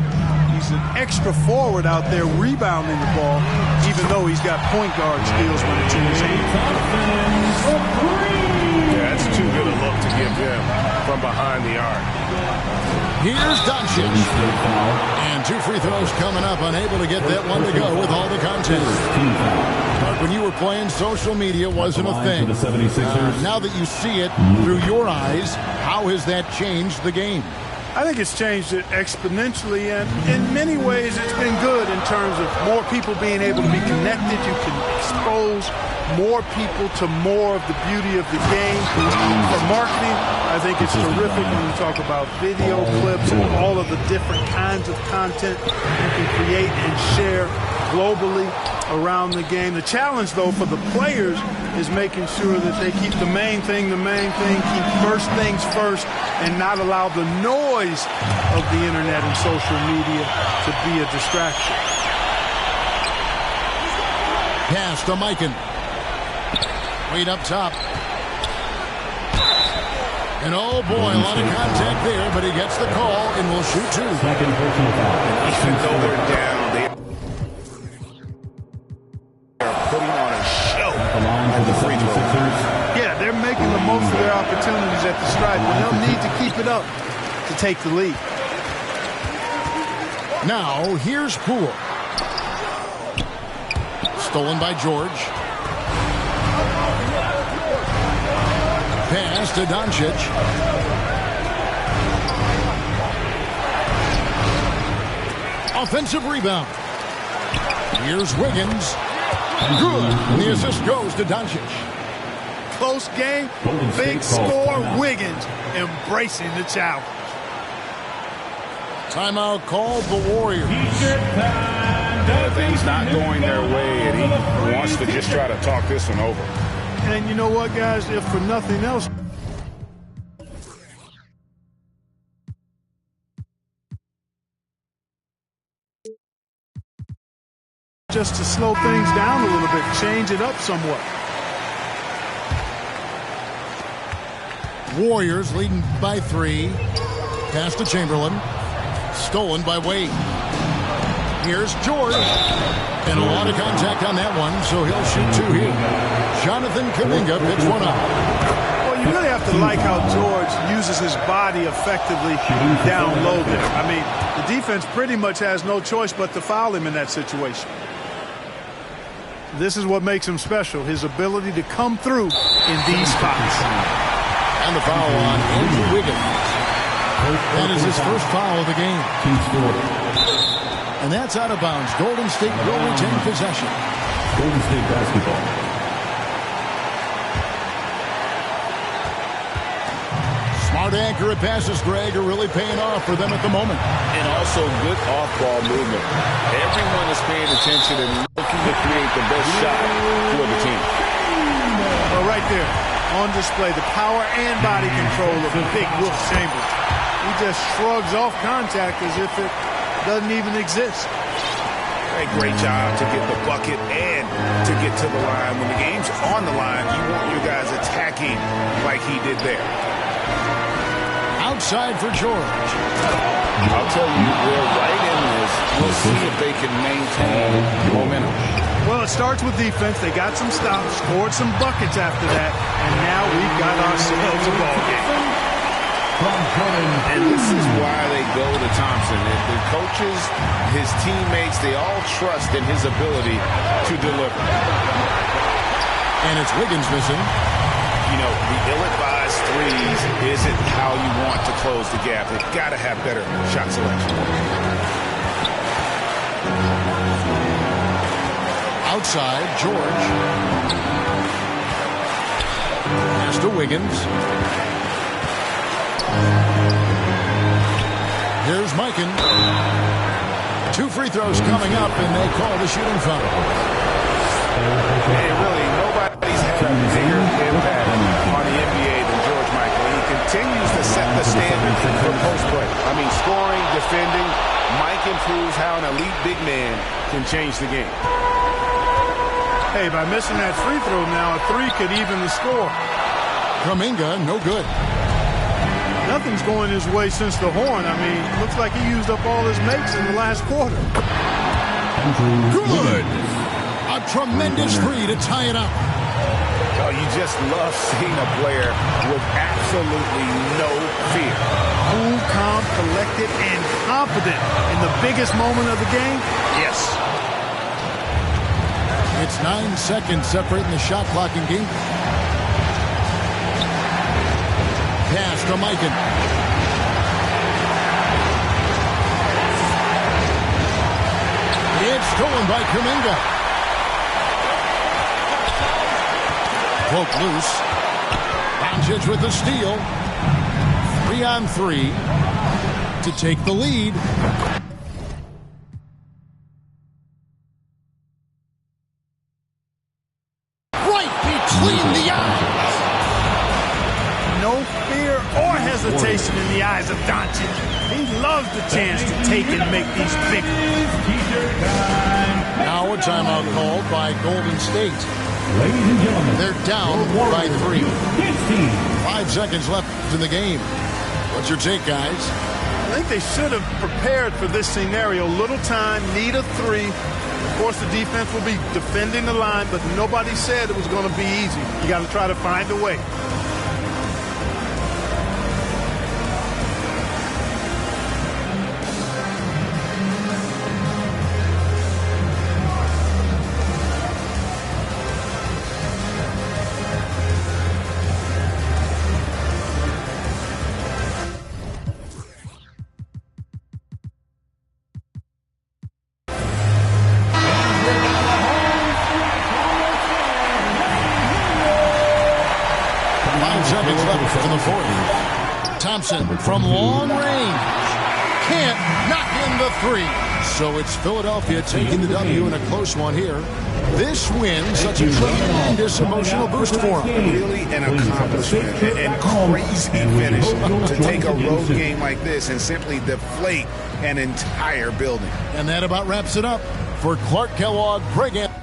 S5: He's an extra forward out there rebounding the ball, even though he's got point guard skills when it's in his hands.
S4: Yeah, that's too good a look to give him from behind the arc.
S3: Here's Doncic. And 2 free throws coming up, unable to get that one to go with all the content. But when you were playing, social media wasn't a thing. Now that you see it through your eyes, how has that changed the game?
S5: I think it's changed it exponentially, and in many ways it's been good in terms of more people being able to be connected. You can expose more people to more of the beauty of the game. For marketing, I think it's terrific when you talk about video clips and all of the different kinds of content you can create and share globally around the game. The challenge, though, for the players is making sure that they keep the main thing, keep first things first, and not allow the noise of the internet and social media to be a distraction.
S3: Pass to Mikan. Wade up top. And oh boy, a lot of contact there, but he gets the call and will shoot 2.
S6: Second personal foul.
S4: Even though they're down, they are putting on a show.
S6: The line for the 76ers.
S5: Yeah, they're making the most of their opportunities at the stripe, but they'll need to keep it up to take the lead.
S3: Now, here's Poole. Stolen by George. Pass to Doncic. Offensive rebound. Here's Wiggins. Good. And the assist goes to Doncic.
S5: Close game, big score, Wiggins embracing the challenge.
S3: Timeout called the Warriors.
S4: Things not going their way, and he wants to just try to talk this one over.
S5: And you know what, guys? If for nothing else, just to slow things down a little bit, change it up somewhat.
S3: Warriors leading by 3. Pass to Chamberlain. Stolen by Wade. Here's George. And a lot of contact on that one, so he'll shoot 2 here. Jonathan Kuminga picks one up.
S5: Well, you really have to like how George uses his body effectively down low there. I mean, the defense pretty much has no choice but to foul him in that situation. This is what makes him special, his ability to come through in these spots.
S3: And the foul on Andrew Wiggins. That is his first foul of the game. And that's out of bounds. Golden State will retain possession.
S6: Golden State basketball.
S3: Smart, accurate passes, Greg, are really paying off for them at the moment.
S4: And also good off-ball movement. Everyone is paying attention and looking to create the best shot for the team.
S5: Well, right there, on display, the power and body control of Big Wilt Chamberlain. He just shrugs off contact as if it doesn't even exist.
S4: A great job to get the bucket and to get to the line. When the game's on the line, you want your guys attacking like he did there.
S3: Outside for George.
S4: I'll tell you, we're right in this. We'll see if they can maintain momentum.
S5: Well, it starts with defense. They got some stops, scored some buckets after that, and now we've got ourselves a ball game.
S4: And this is why they go to Thompson. The coaches, his teammates, they all trust in his ability to deliver.
S3: And it's Wiggins missing.
S4: You know, the ill-advised threes isn't how you want to close the gap. They've got to have better shot selection.
S3: Outside, George. Pass to Wiggins. Here's Mikan. 2 free throws coming up, and they call the shooting foul.
S4: Hey, really, nobody's had a bigger impact on the NBA than George Mikan. He continues to set the standard for post play. I mean, scoring, defending. Mikan proves how an elite big man can change the game.
S5: Hey, by missing that free throw now, a 3 could even the score.
S3: Kuminga, no good.
S5: Nothing's going his way since the horn. I mean, looks like he used up all his makes in the last quarter.
S3: Good. A tremendous 3 to tie it up.
S4: Oh, you just love seeing a player with absolutely no fear.
S5: Cool, calm, collected, and confident in the biggest moment of the game. Yes.
S3: It's 9 seconds separating the shot clock and game. Pass to Mikan. It's stolen by Kuminga. Broke loose. Doncic with the steal. 3-on-3 to take the lead. Between the eyes.
S5: No fear or hesitation in the eyes of Doncic. He loves the chance to take and make these big.
S3: Now a timeout called by Golden State.
S6: Ladies and gentlemen,
S3: They're down by 3. 5 seconds left in the game. What's your take, guys?
S5: I think they should have prepared for this scenario. Little time, need a 3. Of course, the defense will be defending the line, but nobody said it was going to be easy. You got to try to find a way.
S3: Thompson from long range can't knock in the 3. So it's Philadelphia taking the W in a close one here. This win, such a tremendous emotional boost for them.
S4: Really an accomplishment and crazy finish to take a road game like this and simply deflate an entire building.
S3: And that about wraps it up for Clark Kellogg, Greg Anthony.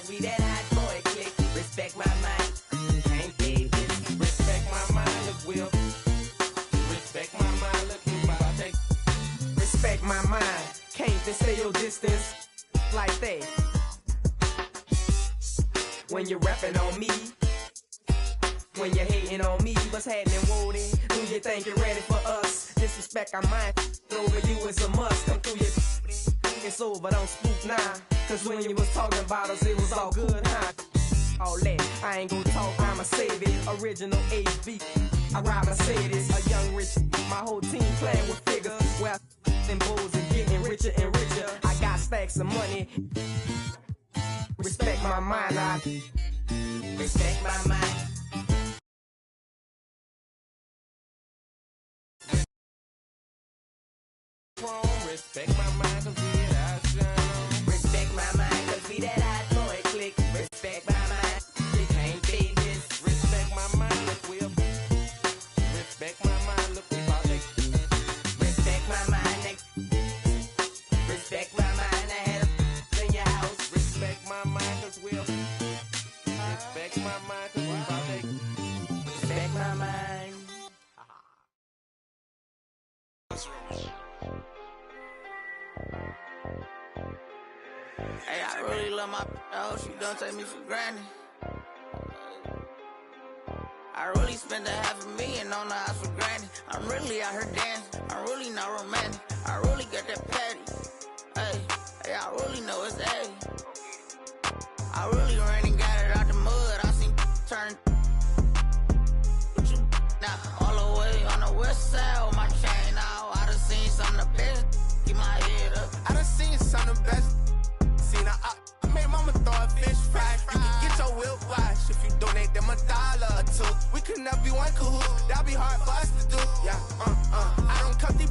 S1: We that hot boy click, respect my mind. Can't be this. Respect my mind, look will. Respect my mind, look about take. Respect my mind, can't
S8: then stay your distance like that. When you're rapping on me, when you're hating on me, what's happening, Woody? Do you think you're ready for us? Disrespect our mind, over you is a must. Come through your it's over, don't spook now. Cause when you was talking about us, it was all good, huh? All that, I ain't gon' talk, I'ma save it. Original HB, I ride Mercedes. A young rich, my whole team playing with figures. Where and bulls and getting richer and richer. I got stacks of money. Respect my mind, I respect my mind. Respect my mind, cause we that I shine. Respect my mind, cause we that I know it click. Respect my mind, you can't beat this. Respect my mind, look we up. Respect my mind, look we about it. Respect my mind, next. Respect my mind, I had a in your house. Respect my mind, cause we up. Respect my mind, cause we about it. Respect my mind.
S9: Hey, I really love my dog. She don't take me for granted. I really spent $500,000 on the house for granted. I'm really out here dancing. I'm really not romantic. I really got that patty. Hey, I really know it's A. I really ran and got it out the mud. I seen turn. Now, all the way on the west side with my chain out. I done seen some of the best. Keep my head up.
S10: I done seen some of the best. I made mama throw a fish fry. You can get your whip wash if you donate them $1 or two. We could never be one cahoot. That'd be hard for us to do. Yeah, I don't cut these.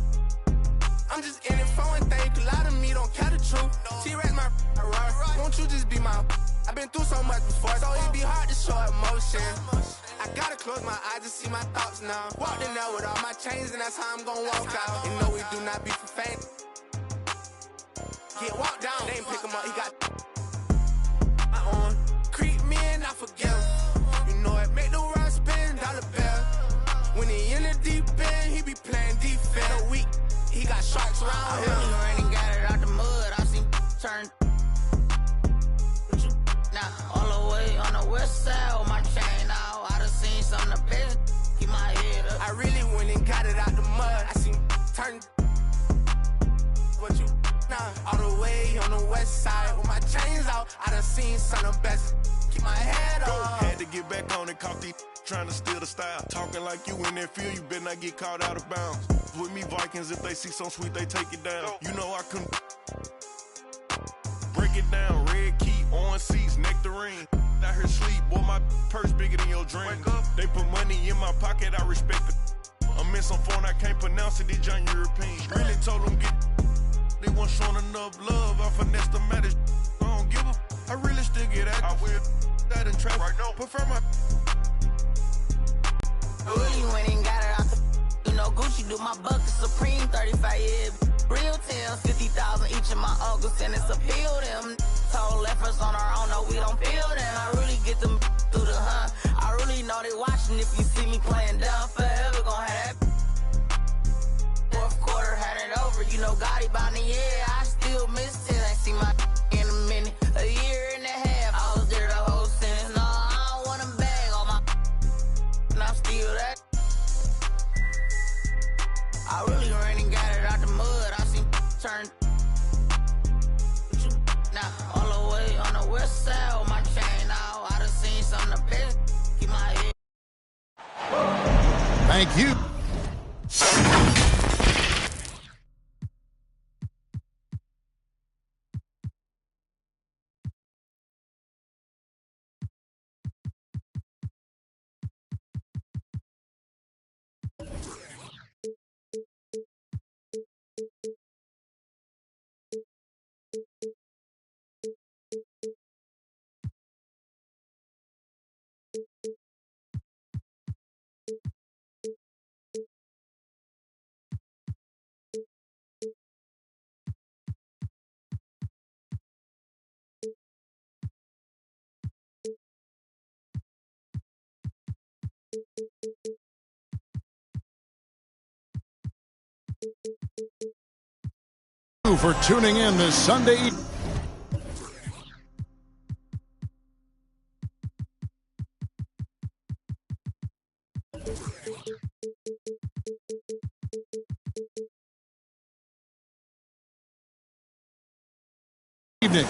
S10: I'm just in it for one thing. A lot of me don't care the truth. T-Rex my right. Won't you just be my? I've been through so much before, so it'd be hard to show emotion. I gotta close my eyes to see my thoughts now. Walked in there with all my chains, and that's how I'm gonna walk out. You know we do not be for fame. Get walked down, they ain't pick him up, he got my on. Creep me and I forget him. You know it make the world spin, dollar bill. When he in the deep end, he be playing defense. A week, he got sharks around
S9: I
S10: him.
S9: really ran and got it out the mud. I seen turn. Now, all the way on the west side with my chain out. I done seen some of the best. Keep my head up.
S10: I really went and got it out the mud. I seen turn. What you all the way on the west side with my chains out. I done seen some of the best. Keep my head up.
S11: Had to get back on and caught these trying to steal the style. Talking like you in that field, you better not get caught out of bounds. With me Vikings, if they see something sweet, they take it down. You know I couldn't break it down. Red key, orange seats, nectarine. Out here sleep, boy, my purse bigger than your dream. They put money in my pocket, I respect it. I'm in some phone, I can't pronounce it, these giant European. Really told them get. They weren't showing enough love. I finessed the matters. I don't give a. I really still get at I will that in traffic. Right now. Prefer my.
S9: I really went and got it out the. You know, Gucci do my bucket Supreme 35 years. Real tales, 50,000 each of my uncles, and it's appeal them. Told efforts on our own, no, we don't feel them. I really get them through the hunt. I really know they watching. If you see me playing down, forever gon' have that. Fourth quarter had it over, you know, Gotti by the year. I still miss it. I see my in a minute, a year and a half. I was there the whole sentence. No, I don't want to bag on my. And I'm still that. I really ran and got it out the mud. I seen turn. Now, all the way on the west side with my chain out. I done seen some of the best. Keep my head.
S3: Thank you. for tuning in this Sunday. Evening.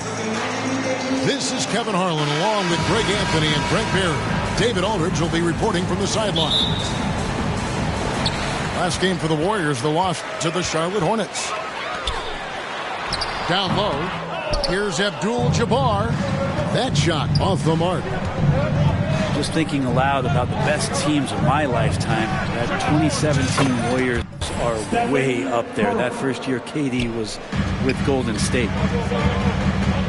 S3: This is Kevin Harlan along with Greg Anthony and Brent Barry. David Aldridge will be reporting from the sidelines. Last game for the Warriors, the loss to the Charlotte Hornets. Down low, here's Abdul-Jabbar. That shot off the mark.
S12: Just thinking aloud about the best teams of my lifetime, that 2017 Warriors are way up there. That first year KD was with Golden State.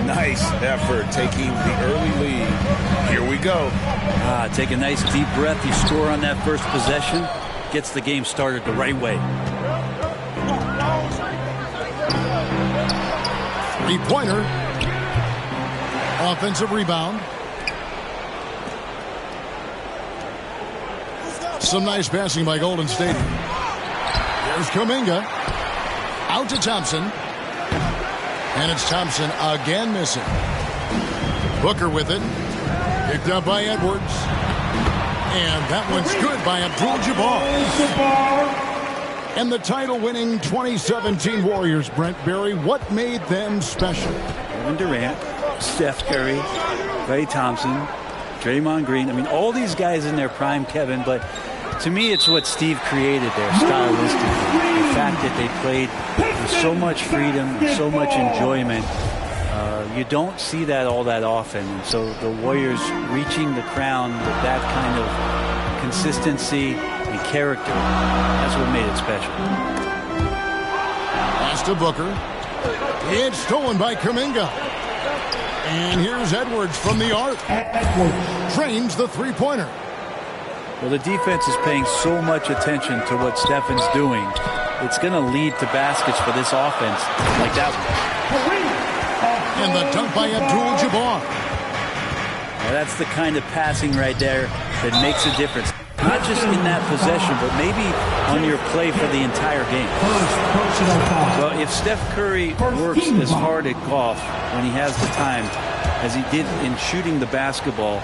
S4: Nice effort taking the early lead. Here we go.
S12: Take a nice deep breath. You score on that first possession. Gets the game started the right way.
S3: Three-pointer. Offensive rebound. Some nice passing by Golden State. There's Kuminga. Out to Thompson. And it's Thompson again missing. Booker with it. Picked up by Edwards. And that one's good by Abdul-Jabbar. And the title-winning 2017 Warriors, Brent Barry, what made them special?
S12: Kevin Durant, Steph Curry, Klay Thompson, Draymond Green. I mean, all these guys in their prime, Kevin, but to me, it's what Steve created there stylistically. The fact that they played with so much freedom and so much enjoyment. You don't see that all that often. And so the Warriors reaching the crown with that kind of consistency and character, that's what made it special.
S3: Pass to Booker. It's stolen by Kuminga. And here's Edwards from the arc. Drains the three-pointer.
S12: Well, the defense is paying so much attention to what Stephen's doing. It's going to lead to baskets for this offense like that one.
S3: And the dunk by Abdul-Jabbar.
S12: Well, that's the kind of passing right there that makes a difference. Not just in that possession, but maybe on your play for the entire game. Well, if Steph Curry works as hard at golf when he has the time as he did in shooting the basketball,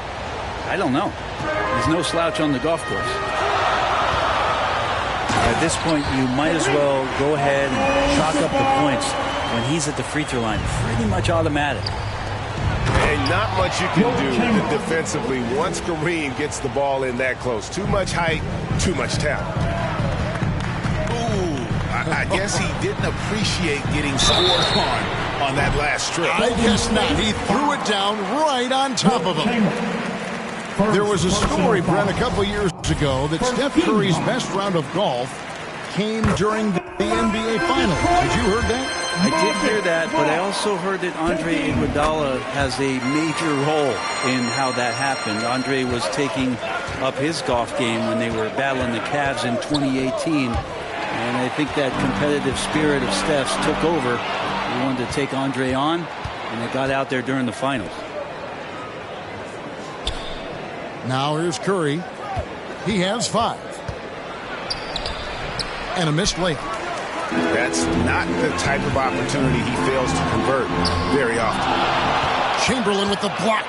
S12: I don't know. There's no slouch on the golf course. At this point, you might as well go ahead and chalk up the points when he's at the free throw line. Pretty much automatic.
S4: And not much you can do defensively once Kareem gets the ball in that close. Too much height, too much talent. Ooh, I guess he didn't appreciate getting scored on that last strip.
S3: I guess not. He threw it down right on top of him. There was a story, Brent, a couple years ago that Steph Curry's best round of golf came during the NBA Finals. Did you heard that?
S12: I did hear that, but I also heard that Andre Iguodala has a major role in how that happened. Andre was taking up his golf game when they were battling the Cavs in 2018, and I think that competitive spirit of Steph's took over. He wanted to take Andre on, and they got out there during the finals.
S3: Now here's Curry. He has 5. And a missed layup.
S4: That's not the type of opportunity he fails to convert very often.
S3: Chamberlain with the block.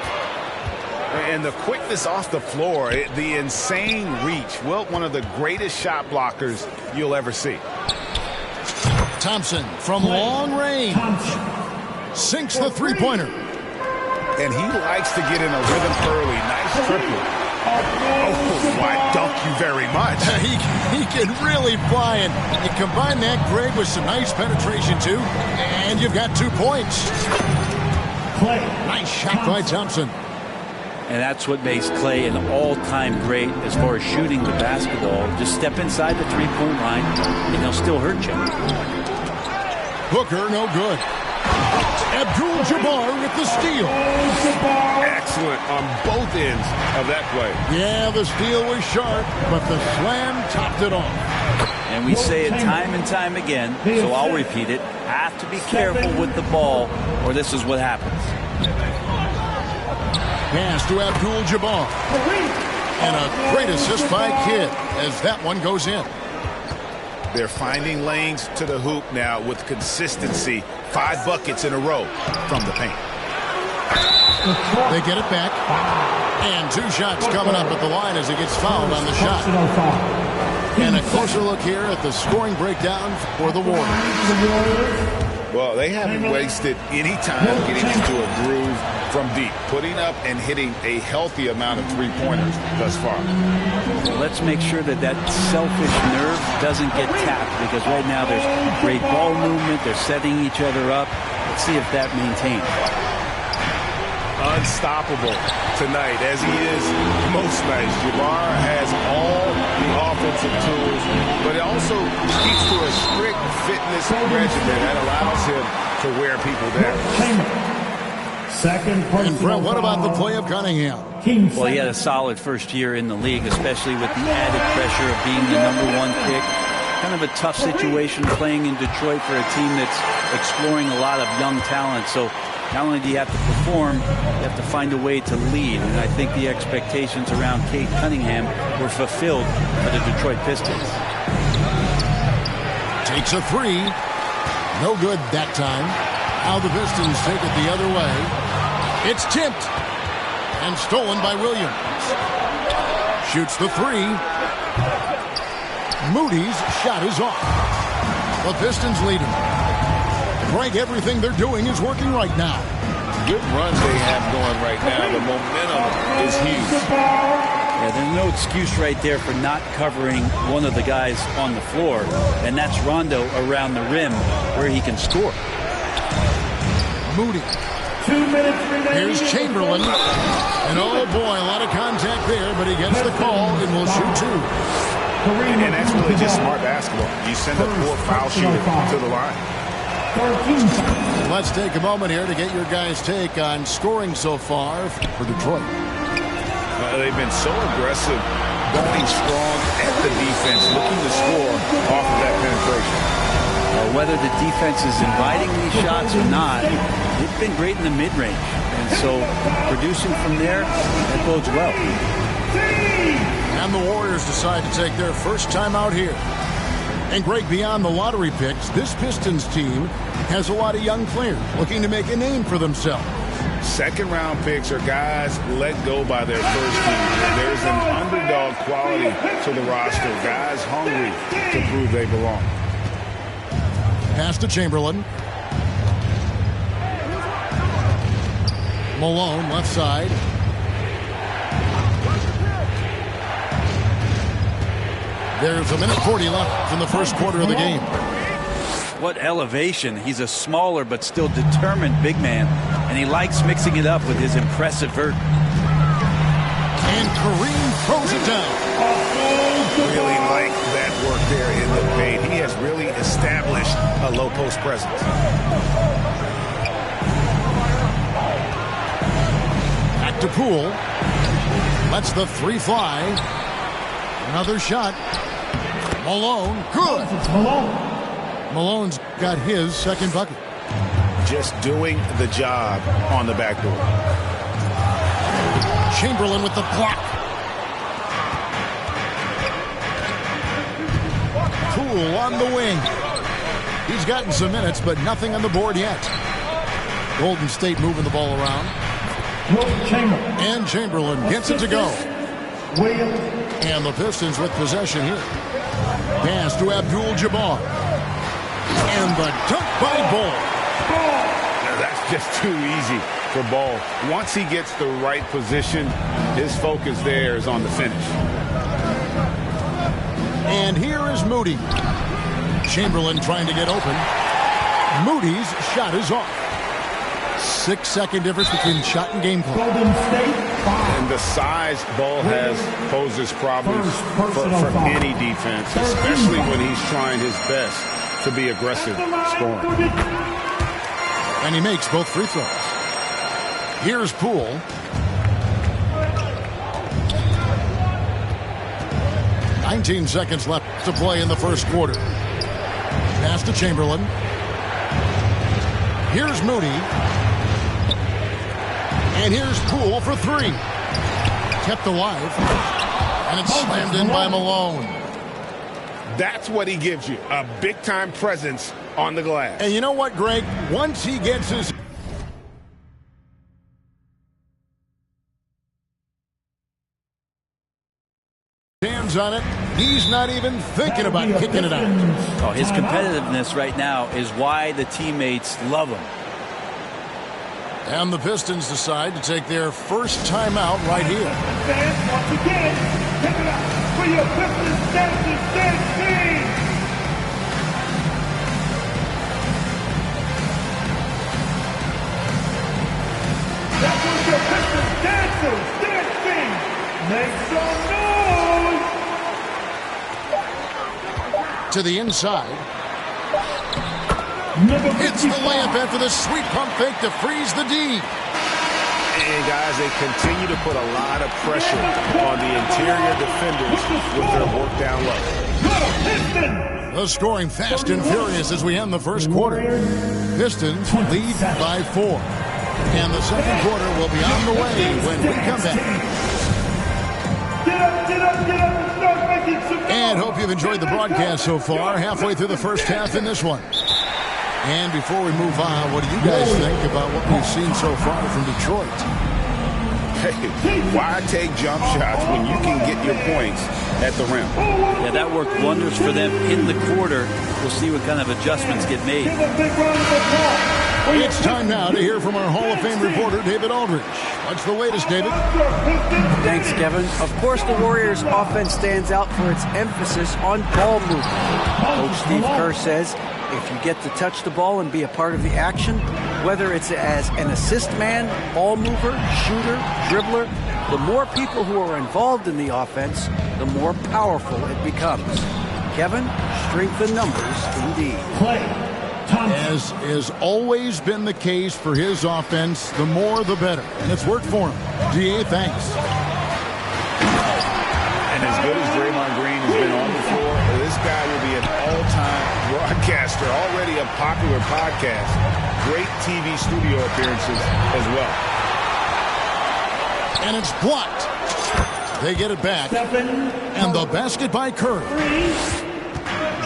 S4: And the quickness off the floor, the insane reach. Well, one of the greatest shot blockers you'll ever see.
S3: Thompson from long range. Sinks the three-pointer.
S4: And he likes to get in a rhythm early. Nice triple. Oh, I dunk you very much.
S3: He can really fly, and you combine that, Greg, with some nice penetration, too, and you've got 2 points. Nice shot by Thompson.
S12: And that's what makes Klay an all-time great as far as shooting the basketball. Just step inside the three-point line, and he'll still hurt you.
S3: Booker, no good. Abdul-Jabbar with the steal.
S4: Excellent on both ends of that play.
S3: Yeah, the steal was sharp, but the slam topped it off.
S12: And we say it time and time again, so I'll repeat it. Have to be careful with the ball, or this is what happens.
S3: Pass to Abdul-Jabbar. And a great assist by Kidd as that one goes in.
S4: They're finding lanes to the hoop now with consistency. 5 buckets in a row from the paint.
S3: They get it back. And 2 shots coming up at the line as he gets fouled on the shot. And a closer look here at the scoring breakdown for the Warriors.
S4: Well, they haven't wasted any time getting into a groove from deep, putting up and hitting a healthy amount of 3-pointers thus far.
S12: Let's make sure that that selfish nerve doesn't get tapped, because right now there's great ball movement. They're setting each other up. Let's see if that maintains.
S4: Unstoppable tonight, as he is most nights. Jabbar has all the offensive tools, but it also keeps to a strict fitness regimen that allows him to wear people down.
S3: And Brett, what about the play of Cunningham?
S12: Well, he had a solid first year in the league, especially with the added pressure of being the #1 pick. Kind of a tough situation playing in Detroit for a team that's exploring a lot of young talent. So not only do you have to perform, you have to find a way to lead. And I think the expectations around Cade Cunningham were fulfilled for the Detroit Pistons.
S3: Takes a 3. No good that time. Now the Pistons take it the other way. It's tipped and stolen by Williams. Shoots the 3. Moody's shot is off. The Pistons lead him. Greg, everything they're doing is working right now.
S4: Good run they have going right now. The momentum is huge.
S12: Yeah, there's no excuse right there for not covering one of the guys on the floor, and that's Rondo around the rim where he can score.
S3: Moody.
S6: 2 minutes remaining.
S3: Here's Chamberlain. And oh boy, a lot of contact there, but he gets the call and will shoot 2.
S4: And that's really just smart basketball. You send a poor foul shooter to the line.
S3: Let's take a moment here to get your guys' take on scoring so far for Detroit.
S4: They've been so aggressive, going strong at the defense, looking to score off of that penetration.
S12: Whether the defense is inviting these shots or not, they've been great in the mid-range. And so producing from there, that bodes well.
S3: And the Warriors decide to take their first time out here. And Greg, beyond the lottery picks, this Pistons team has a lot of young players looking to make a name for themselves.
S4: Second-round picks are guys let go by their first team. There's an underdog quality to the roster. Guys hungry to prove they belong.
S3: Pass to Chamberlain. Malone, left side. There's 1:40 left in the first quarter of the game.
S12: What elevation. He's a smaller but still determined big man, and he likes mixing it up with his impressive vert.
S3: And Kareem throws it down.
S4: Really like that work there in the paint. He has really established a low post presence.
S3: Back to Poole. Lets the 3 fly. Another shot. Malone. Good. Malone's got his second bucket.
S4: Just doing the job on the backdoor.
S3: Chamberlain with the block. Poole on the wing. He's gotten some minutes, but nothing on the board yet. Golden State moving the ball around. And Chamberlain gets it to go. And the Pistons with possession here. Pass to Abdul-Jabbar. And the dunk by Ball.
S4: That's just too easy for Ball. Once he gets the right position, his focus there is on the finish.
S3: And here is Moody. Chamberlain trying to get open. Moody's shot is off. 6-second difference between shot and game clock.
S4: And the size Ball has poses problems for any defense, especially when he's trying his best to be aggressive scoring.
S3: And he makes both free throws. Here's Poole. "19 seconds left to play in the first quarter. Pass to Chamberlain. Here's Moody. And here's Poole for 3. Kept alive. And it's slammed in by Malone.
S4: That's what he gives you, a big-time presence on the glass.
S3: And you know what, Greg? Once he gets his hands on it, he's not even thinking about kicking it out.
S12: Oh, his competitiveness right now is why the teammates love him.
S3: And the Pistons decide to take their first timeout right here.
S6: Fans, once again, give it up for your Pistons dancers dance team. That was your Pistons dancers dance team. Make some noise.
S3: To the inside. It's the layup after the sweet pump fake to freeze the D.
S4: And guys, they continue to put a lot of pressure on the interior defenders with their work down low.
S3: The scoring fast and furious as we end the first quarter. Pistons lead by 4. And the second quarter will be on the way when we come back.
S6: Get up, get up, get up and start making some noise.
S3: And hope you've enjoyed the broadcast so far. Halfway through the first half in this one. And before we move on, what do you guys think about what we've seen so far from Detroit?
S4: Hey, why take jump shots when you can get your points at the rim?
S12: Yeah, that worked wonders for them in the quarter. We'll see what kind of adjustments get made.
S3: It's time now to hear from our Hall of Fame reporter, David Aldridge. What's the latest, David?
S7: Thanks, Kevin. Of course, the Warriors' offense stands out for its emphasis on ball movement. Coach Steve Kerr says, if you get to touch the ball and be a part of the action, whether it's as an assist man, ball mover, shooter, dribbler, the more people who are involved in the offense, the more powerful it becomes. Kevin, strength in numbers indeed.
S3: As has always been the case for his offense, the more the better. And it's worked for him. DA, thanks.
S4: And as good as Draymond Green has been on the floor, this guy will be an all-time broadcaster, already a popular podcast. Great TV studio appearances as well.
S3: And it's blocked. They get it back. And the basket by Curry.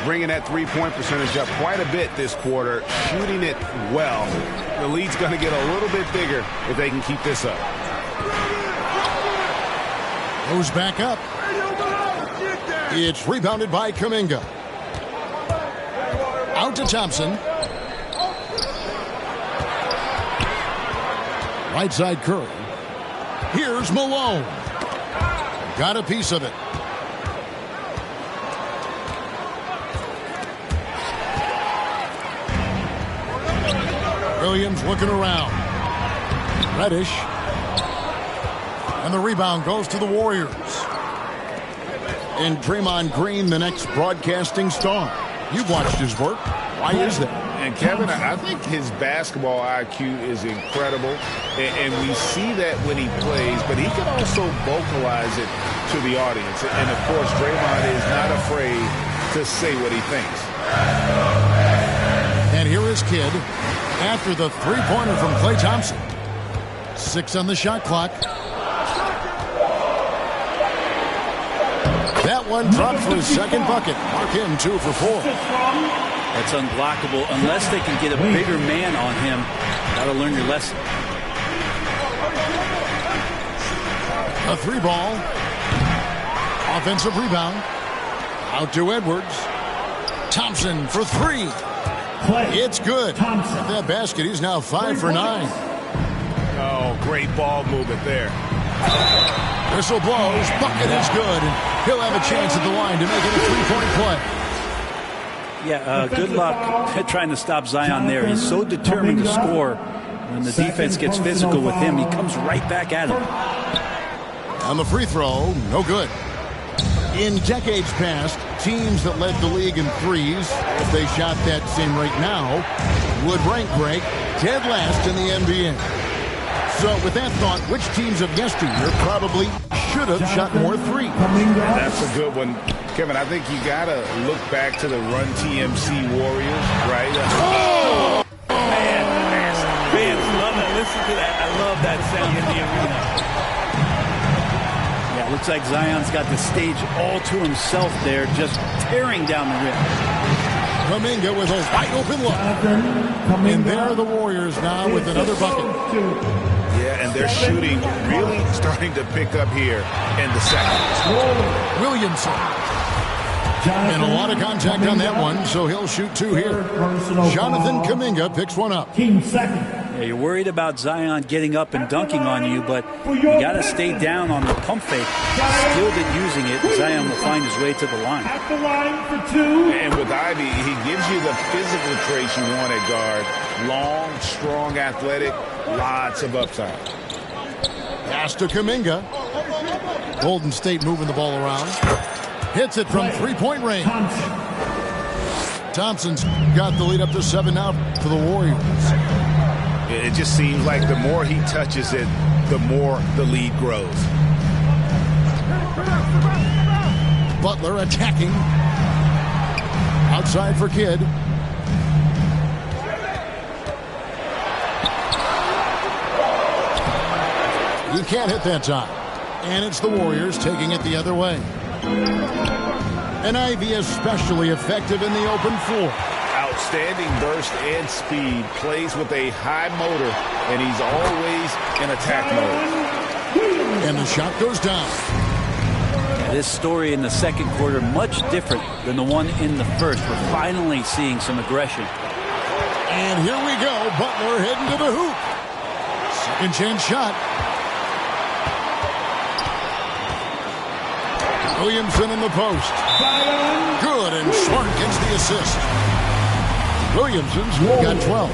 S4: Bringing that three-point percentage up quite a bit this quarter, shooting it well. The lead's going to get a little bit bigger if they can keep this up.
S3: Goes back up. It's rebounded by Kuminga. Out to Thompson. Right side Curry. Here's Malone. Got a piece of it. Williams looking around. Reddish. And the rebound goes to the Warriors. And Draymond Green, the next broadcasting star. You've watched his work. Why is that?
S4: And Kevin, I think his basketball IQ is incredible. And we see that when he plays, but he can also vocalize it to the audience. And of course, Draymond is not afraid to say what he thinks.
S3: And here is Kidd after the three-pointer from Klay Thompson. 6 on the shot clock. That one dropped for his second bucket. Mark him 2 for 4.
S12: That's unblockable unless they can get a bigger man on him. Got to learn your lesson.
S3: A 3-ball. Offensive rebound. Out to Edwards. Thompson for 3. It's good. At that basket, he's now 5 for 9.
S4: Oh, great ball movement there.
S3: Whistle blows. Bucket is good. And he'll have a chance at the line to make it a 3-point play.
S12: Yeah, good luck trying to stop Zion there. He's so determined to score. When the defense gets physical with him, he comes right back at him.
S3: On the free throw, no good. In decades past, teams that led the league in threes, if they shot that same rate now, would rank Greg dead last in the NBA. So with that thought, which teams of yesteryear probably should have shot more threes?
S4: That's a good one. Kevin, I think you got to look back to the Run TMC Warriors, right?
S12: Oh! Fans love it. Listen to that. I love that sound in the arena. Yeah, Looks like Zion's got the stage all to himself there, just tearing down the rim.
S3: Kuminga with a wide open look. And there are the Warriors now with another bucket.
S4: Yeah, and they're shooting really starting to pick up here in the second.
S3: Williamson. And a lot of contact on that one, so he'll shoot 2 here. Jonathan Kuminga picks one up.
S12: Yeah, you're worried about Zion getting up and dunking on you, but you got to stay down on the pump fake. Skilled at using it, Zion will find his way to the line.
S6: At the line for 2.
S4: And with Ivy, he gives you the physical traits you want at guard. Long, strong, athletic, lots of upside.
S3: Pass to Kuminga. Golden State moving the ball around. Hits it from 3-point range. Thompson's got the lead up to 7 now for the Warriors.
S4: It just seems like the more he touches it, the more the lead grows.
S3: Butler attacking. Outside for Kidd. He can't hit that time. And it's the Warriors taking it the other way. And Ivy especially effective in the open floor.
S4: Outstanding burst and speed. Plays with a high motor, and he's always in attack mode.
S3: And the shot goes down.
S12: This story in the second quarter much different than the one in the first. We're finally seeing some aggression.
S3: And here we go. Butler heading to the hoop. Second chance shot. Williamson in the post. Good, and Smart gets the assist. Williamson's got 12.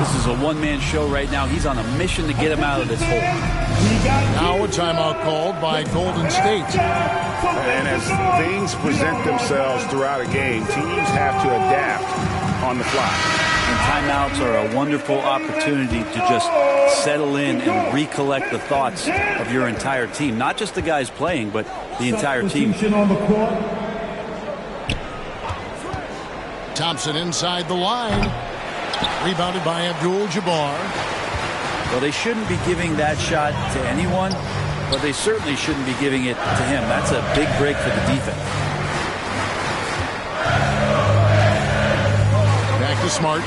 S12: This is a one-man show right now. He's on a mission to get him out of this hole.
S3: Now a timeout called by Golden State.
S4: And as things present themselves throughout a game, teams have to adapt on the fly.
S12: And timeouts are a wonderful opportunity to just settle in and recollect the thoughts of your entire team. Not just the guys playing, but the entire team.
S3: Thompson inside the line. Rebounded by Abdul-Jabbar.
S12: Well, they shouldn't be giving that shot to anyone, but they certainly shouldn't be giving it to him. That's a big break for the defense.
S3: Back to Smart.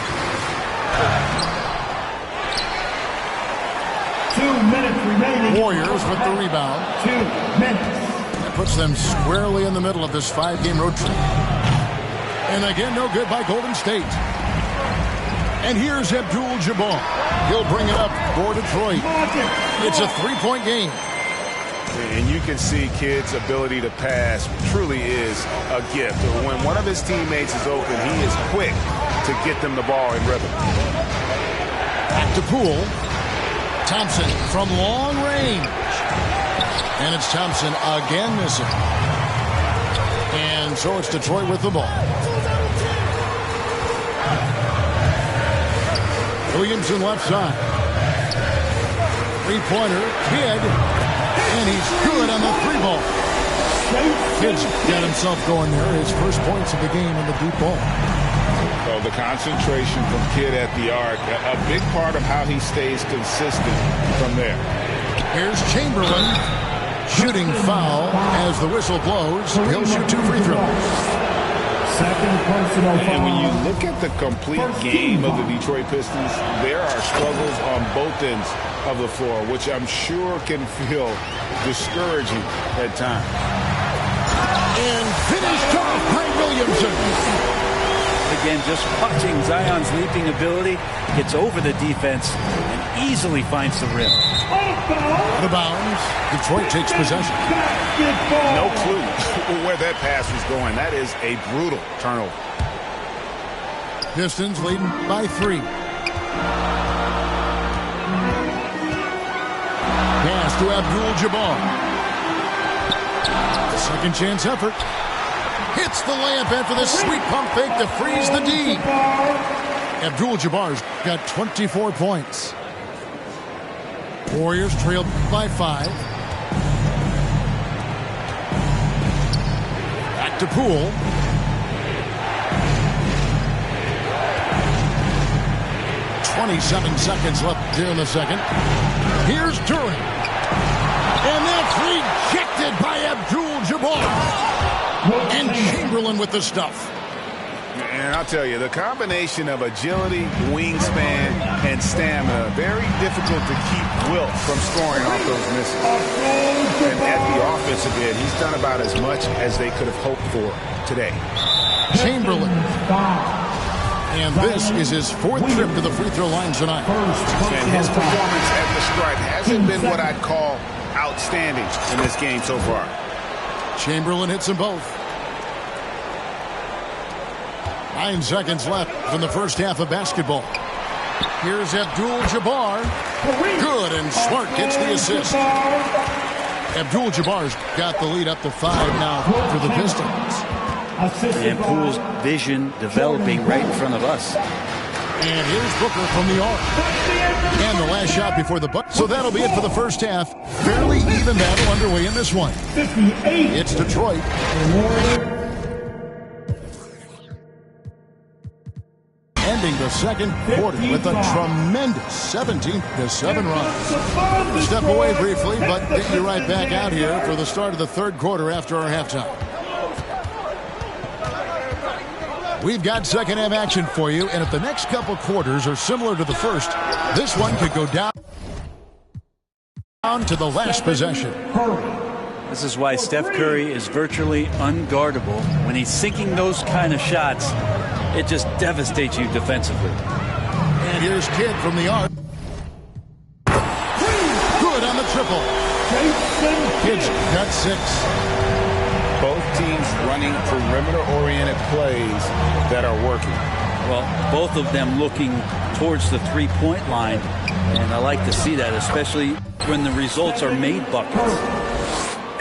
S6: 2 minutes remaining.
S3: Warriors with the rebound.
S6: 2 minutes.
S3: That puts them squarely in the middle of this 5-game road trip. And again, no good by Golden State. And here's Abdul-Jabbar. He'll bring it up for Detroit. It's a 3-point game.
S4: And you can see Kidd's ability to pass truly is a gift. When one of his teammates is open, he is quick to get them the ball in rhythm.
S3: Back to Poole. Thompson from long range. And it's Thompson again missing. And so it's Detroit with the ball. Williamson left side. 3-pointer. Kidd. And he's good on the 3-ball. Kidd's got himself going there. His first points of the game in the deep ball.
S4: So the concentration from Kidd at the arc, a big part of how he stays consistent from there.
S3: Here's Chamberlain. Shooting foul as the whistle blows. He'll shoot 2 free throws.
S4: And when you look at the complete game of the Detroit Pistons, there are struggles on both ends of the floor, which I'm sure can feel discouraging at times.
S3: And finished off by Williamson.
S12: Again, just watching Zion's leaping ability, gets over the defense and easily finds the rim.
S3: Out of bounds. Detroit takes possession.
S4: No clue where that pass was going. That is a brutal turnover.
S3: Pistons leading by 3. Pass to Abdul-Jabbar. Second chance effort. Hits the layup after the sweet pump fake to freeze the D. Abdul-Jabbar's got 24 points. Warriors trailed by 5. Back to Poole. .27 seconds left here in the second. Here's Duran. And that rejected by Abdul-Jabbar. And Chamberlain with the stuff.
S4: And I'll tell you, the combination of agility, wingspan, and stamina, very difficult to keep Wilt from scoring off those misses. And at the offensive end, he's done about as much as they could have hoped for today.
S3: Chamberlain. And this is his 4th trip to the free throw line tonight.
S4: And his performance at the stripe hasn't been what I'd call outstanding in this game so far.
S3: Chamberlain hits them both. 9 seconds left in the first half of basketball. Here's Abdul-Jabbar. Good, and Smart gets the assist. Abdul-Jabbar's got the lead up to 5 now for the Pistons.
S12: And Poole's vision developing right in front of us.
S3: And here's Booker from the arc. And the last shot before the buck. So that'll be it for the first half. Fairly even battle underway in this one. It's Detroit. Ending the second quarter with a tremendous 17-7 run. Step away briefly, but get you right back out here for the start of the third quarter after our halftime. We've got second half action for you, and if the next couple quarters are similar to the first, this one could go down to the last possession.
S12: This is why Steph Curry is virtually unguardable. When he's sinking those kind of shots, it just devastates you defensively.
S3: And here's Kidd from the arc. Good on the triple. Kidd's got 6.
S4: Both teams running perimeter-oriented plays that are working.
S12: Well, both of them looking towards the three-point line, and I like to see that, especially when the results are made buckets.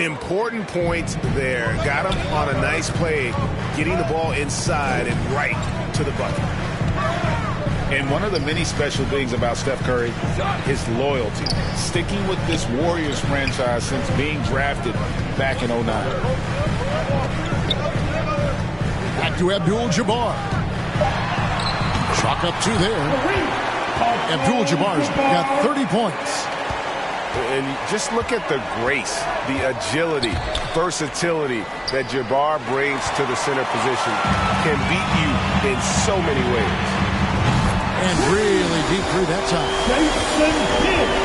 S4: Important points there. Got him on a nice play, getting the ball inside and right to the bucket. And one of the many special things about Steph Curry, his loyalty. Sticking with this Warriors franchise since being drafted back in 09.
S3: Back to Abdul-Jabbar. Chalk up 2 there. Abdul-Jabbar's got 30 points.
S4: And just look at the grace, the agility, versatility that Jabbar brings to the center position. Can beat you in so many ways.
S3: And really deep through that time.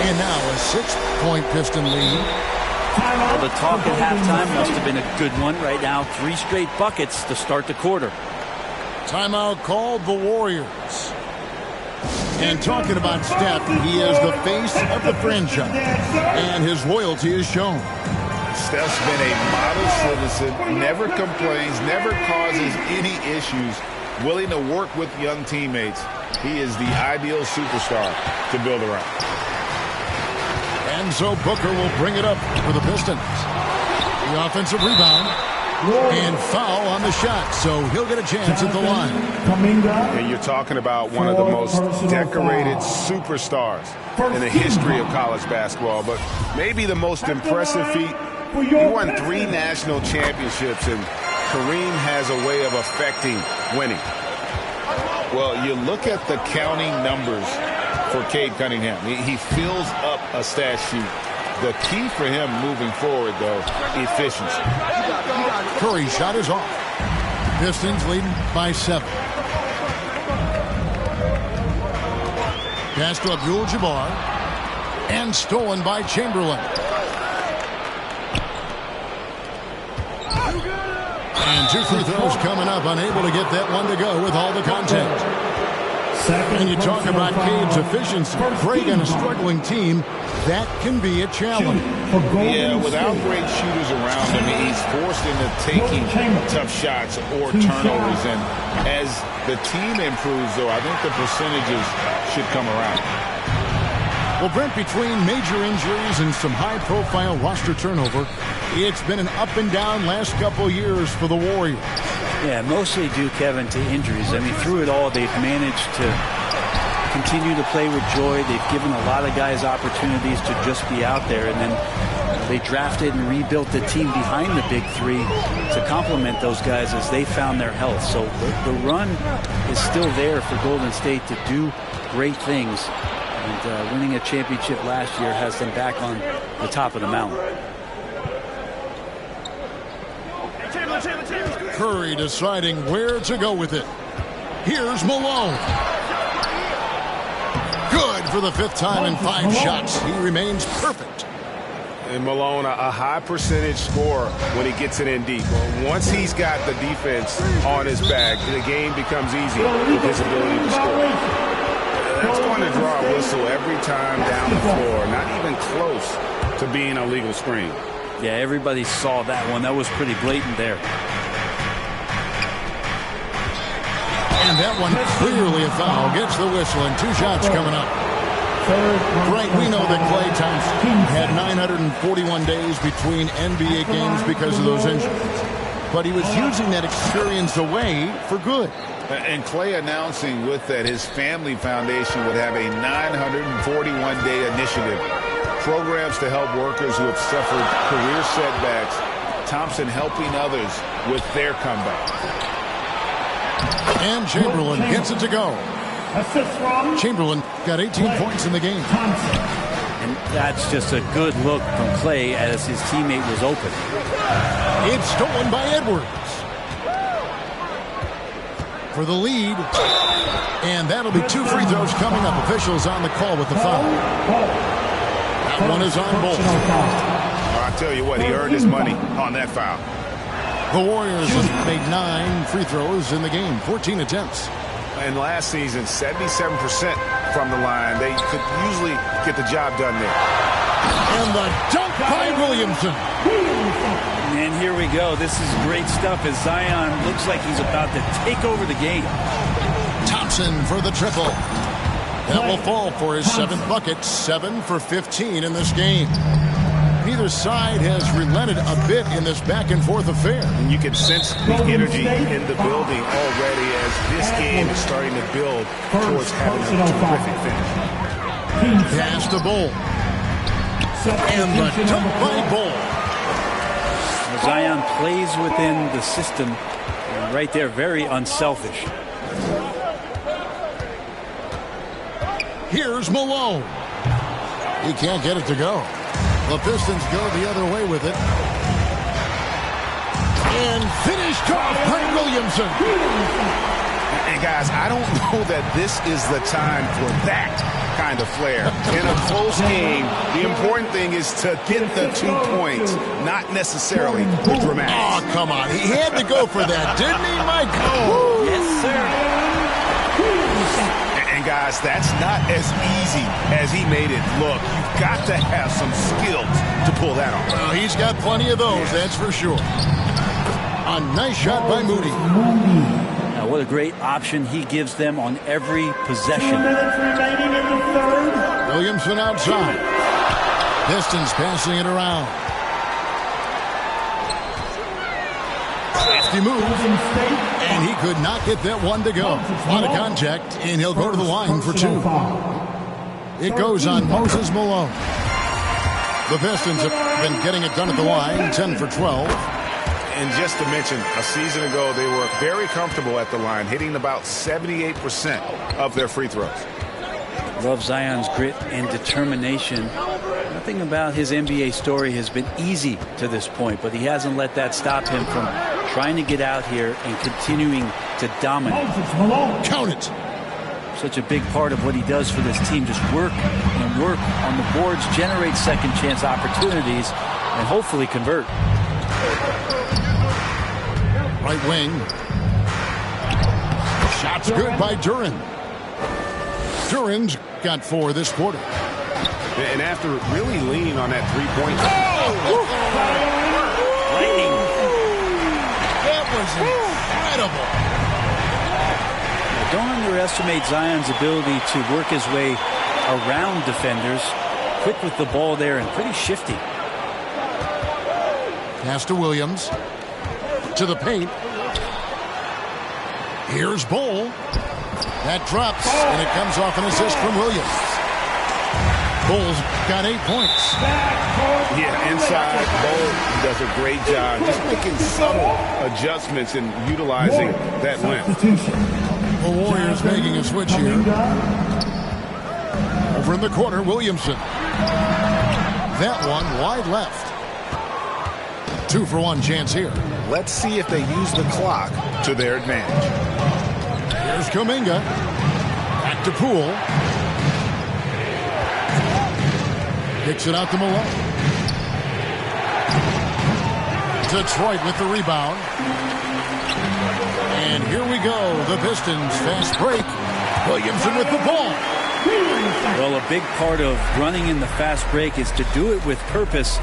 S3: And now a 6-point Piston lead.
S12: Well, the talk at halftime must have been a good one. Right now, 3 straight buckets to start the quarter.
S3: Timeout called the Warriors. And talking about Steph, he is the face of the franchise. And his loyalty is shown.
S4: Steph's been a model citizen, never complains, never causes any issues, willing to work with young teammates. He is the ideal superstar to build around.
S3: And so Booker will bring it up for the Pistons. The offensive rebound. And foul on the shot, so he'll get a chance at the line.
S4: And you're talking about one of the most decorated superstars in the history of college basketball, but maybe the most impressive feat. He won 3 national championships, and Kareem has a way of affecting winning. Well, you look at the counting numbers for Cade Cunningham. He fills up a stat sheet. The key for him moving forward, though, efficiency.
S3: Curry's shot is off. Pistons leading by 7. Pass to Abdul-Jabbar. And stolen by Chamberlain. And 2 free throws coming up. Unable to get that one to go with all the contact. And you talk about Cade's efficiency. Craig on a struggling team, that can be a challenge.
S4: Yeah, without great shooters around him, he's forced into taking tough shots or turnovers. And as the team improves, though, I think the percentages should come around.
S3: Well, Brent, between major injuries and some high-profile roster turnover, it's been an up-and-down last couple years for the Warriors.
S12: Yeah, mostly due, Kevin, to injuries. I mean, through it all, they've managed to continue to play with joy. They've given a lot of guys opportunities to just be out there, and then they drafted and rebuilt the team behind the big 3 to complement those guys as they found their health. So the run is still there for Golden State to do great things, and winning a championship last year has them back on the top of the mountain.
S3: Curry deciding where to go with it. Here's Malone. Good for the 5th time in 5 shots. He remains perfect.
S4: And Malone, a high percentage scorer when he gets it in deep. Once he's got the defense on his back, the game becomes easy with his ability to score. That's going to draw a whistle every time down the floor. Not even close to being a legal screen.
S12: Yeah, everybody saw that one. That was pretty blatant there.
S3: And that one clearly a foul. Gets the whistle and 2 shots coming up. Right, we know that Klay Thompson had 941 days between NBA games because of those injuries. But he was using that experience away for good.
S4: And Klay announcing with that his family foundation would have a 941-day initiative. Programs to help workers who have suffered career setbacks. Thompson helping others with their comeback.
S3: And Chamberlain gets it to go. Chamberlain got 18 points in the game.
S12: And that's just a good look from Klay as his teammate was open.
S3: It's stolen by Edwards for the lead. And that'll be 2 free throws coming up. Officials on the call with the foul. That one is on Bolt.
S4: I tell you what, he earned his money on that foul.
S3: The Warriors have made 9 free throws in the game, 14 attempts.
S4: And last season, 77% from the line. They could usually get the job done there.
S3: And the dunk by Williamson.
S12: And here we go. This is great stuff as Zion looks like he's about to take over the game.
S3: Thompson for the triple. That will fall for his 7th bucket, 7 for 15 in this game. Neither side has relented a bit in this back-and-forth affair.
S4: And you can sense the energy in the building already as this game is starting to build towards having a terrific finish.
S3: Pass to Bull. And the dunk by Bull.
S12: Zion plays within the system. And right there, very unselfish.
S3: Here's Malone. He can't get it to go. The Pistons go the other way with it. And finished off by Williamson.
S4: And guys, I don't know that this is the time for that kind of flair. In a close game, the important thing is to get the 2 points, not necessarily the dramatics.
S3: Oh, come on. He had to go for that, didn't he, Mike? Oh.
S12: Yes, sir.
S4: And guys, that's not as easy as he made it look. You've got to have some skills to pull that off.
S3: Well, he's got plenty of those, that's for sure. A nice shot by Moody.
S12: Now, what a great option he gives them on every possession.
S6: 2 minutes remaining in the 3rd.
S3: Williamson outside. Pistons passing it around. Nasty move. And he could not get that one to go. A lot of contact, and he'll go to the line for 2. It goes on Moses Malone. The Pistons have been getting it done at the line, 10 for 12.
S4: And just to mention, a season ago, they were very comfortable at the line, hitting about 78% of their free throws.
S12: Love Zion's grit and determination. Nothing about his NBA story has been easy to this point, but he hasn't let that stop him from trying to get out here and continuing to dominate.
S3: Count it.
S12: Such a big part of what he does for this team. Just work and work on the boards, generate second chance opportunities, and hopefully convert.
S3: Right wing. Shots good by Duran. Duran's got 4 this quarter.
S4: And after really leaning on that three-point.
S3: Lightning. That was incredible.
S12: Don't underestimate Zion's ability to work his way around defenders. Quick with the ball there and pretty shifty.
S3: Pass to Williams. To the paint. Here's Bull. That drops, and it comes off an assist from Williams. Bull's got 8 points.
S4: Yeah, inside, Bull does a great job just making subtle adjustments and utilizing that length.
S3: The Warriors making a switch here. Over in the corner, Williamson. That one wide left. 2-for-1 chance here.
S4: Let's see if they use the clock to their advantage.
S3: Here's Kuminga. Back to Poole. Kicks it out to Malone. Detroit with the rebound. And here we go. The Pistons fast break. Williamson with the ball.
S12: Well, a big part of running in the fast break is to do it with purpose.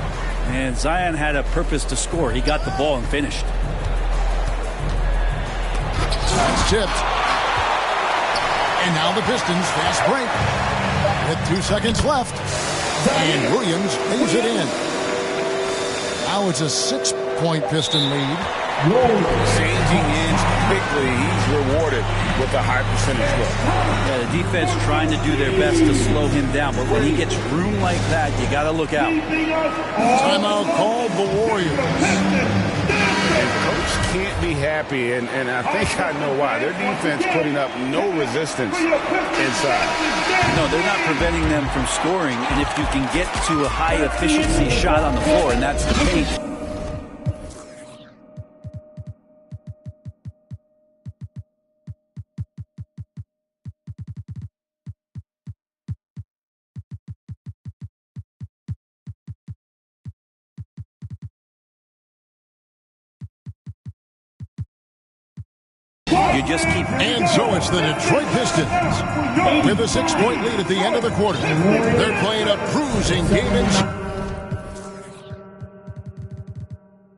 S12: And Zion had a purpose to score. He got the ball and finished.
S3: That's tipped. And now the Pistons fast break. With 2 seconds left. And Williams lays it in. Now it's a 6-point Piston lead.
S4: Changing ends quickly. He's rewarded with a high percentage look.
S12: Yeah, the defense trying to do their best to slow him down, but when he gets room like that, you got to look out.
S3: Timeout called the Warriors.
S4: And coach can't be happy, and I think I know why. Their defense putting up no resistance inside.
S12: No, they're not preventing them from scoring, and if you can get to a high-efficiency shot on the floor, and that's the paint. You just keep...
S3: And so it's the Detroit Pistons with a 6-point lead at the end of the quarter. They're playing a cruising game inside,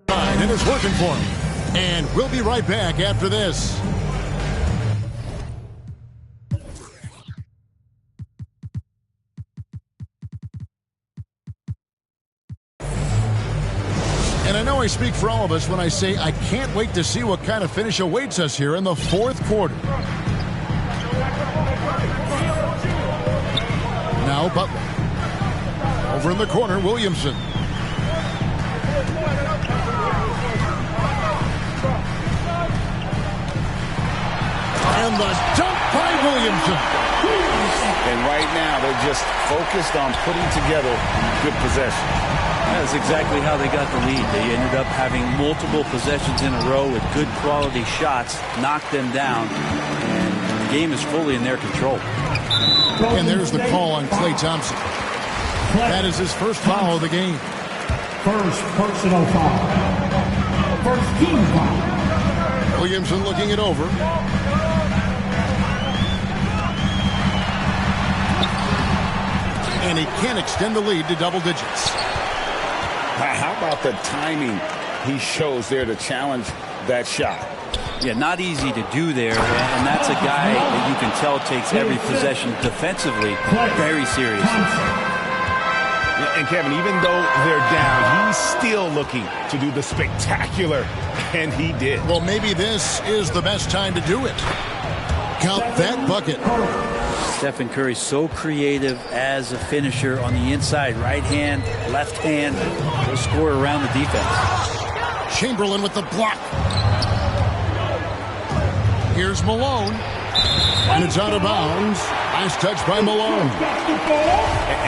S3: and it's working for them. And we'll be right back after this. And I know I speak for all of us when I say I can't wait to see what kind of finish awaits us here in the fourth quarter. Now Butler. Over in the corner, Williamson. And the dunk by Williamson.
S4: And right now, they're just focused on putting together good possession.
S12: That's exactly how they got the lead. They ended up having multiple possessions in a row with good quality shots, knocked them down, and the game is fully in their control.
S3: And there's the call on Klay Thompson. That is his first foul of the game.
S6: First personal foul. First team foul.
S3: Williamson looking it over. And he can't extend the lead to double digits.
S4: How about the timing he shows there to challenge that shot?
S12: Yeah, not easy to do there, and that's a guy that you can tell takes every possession defensively very seriously.
S4: And Kevin, even though they're down, he's still looking to do the spectacular, and he did.
S3: Well, maybe this is the best time to do it. Count that bucket.
S12: Stephen Curry so creative as a finisher on the inside, right hand, left hand, will score around the defense.
S3: Chamberlain with the block. Here's Malone. And it's out of bounds. Nice touch by Malone.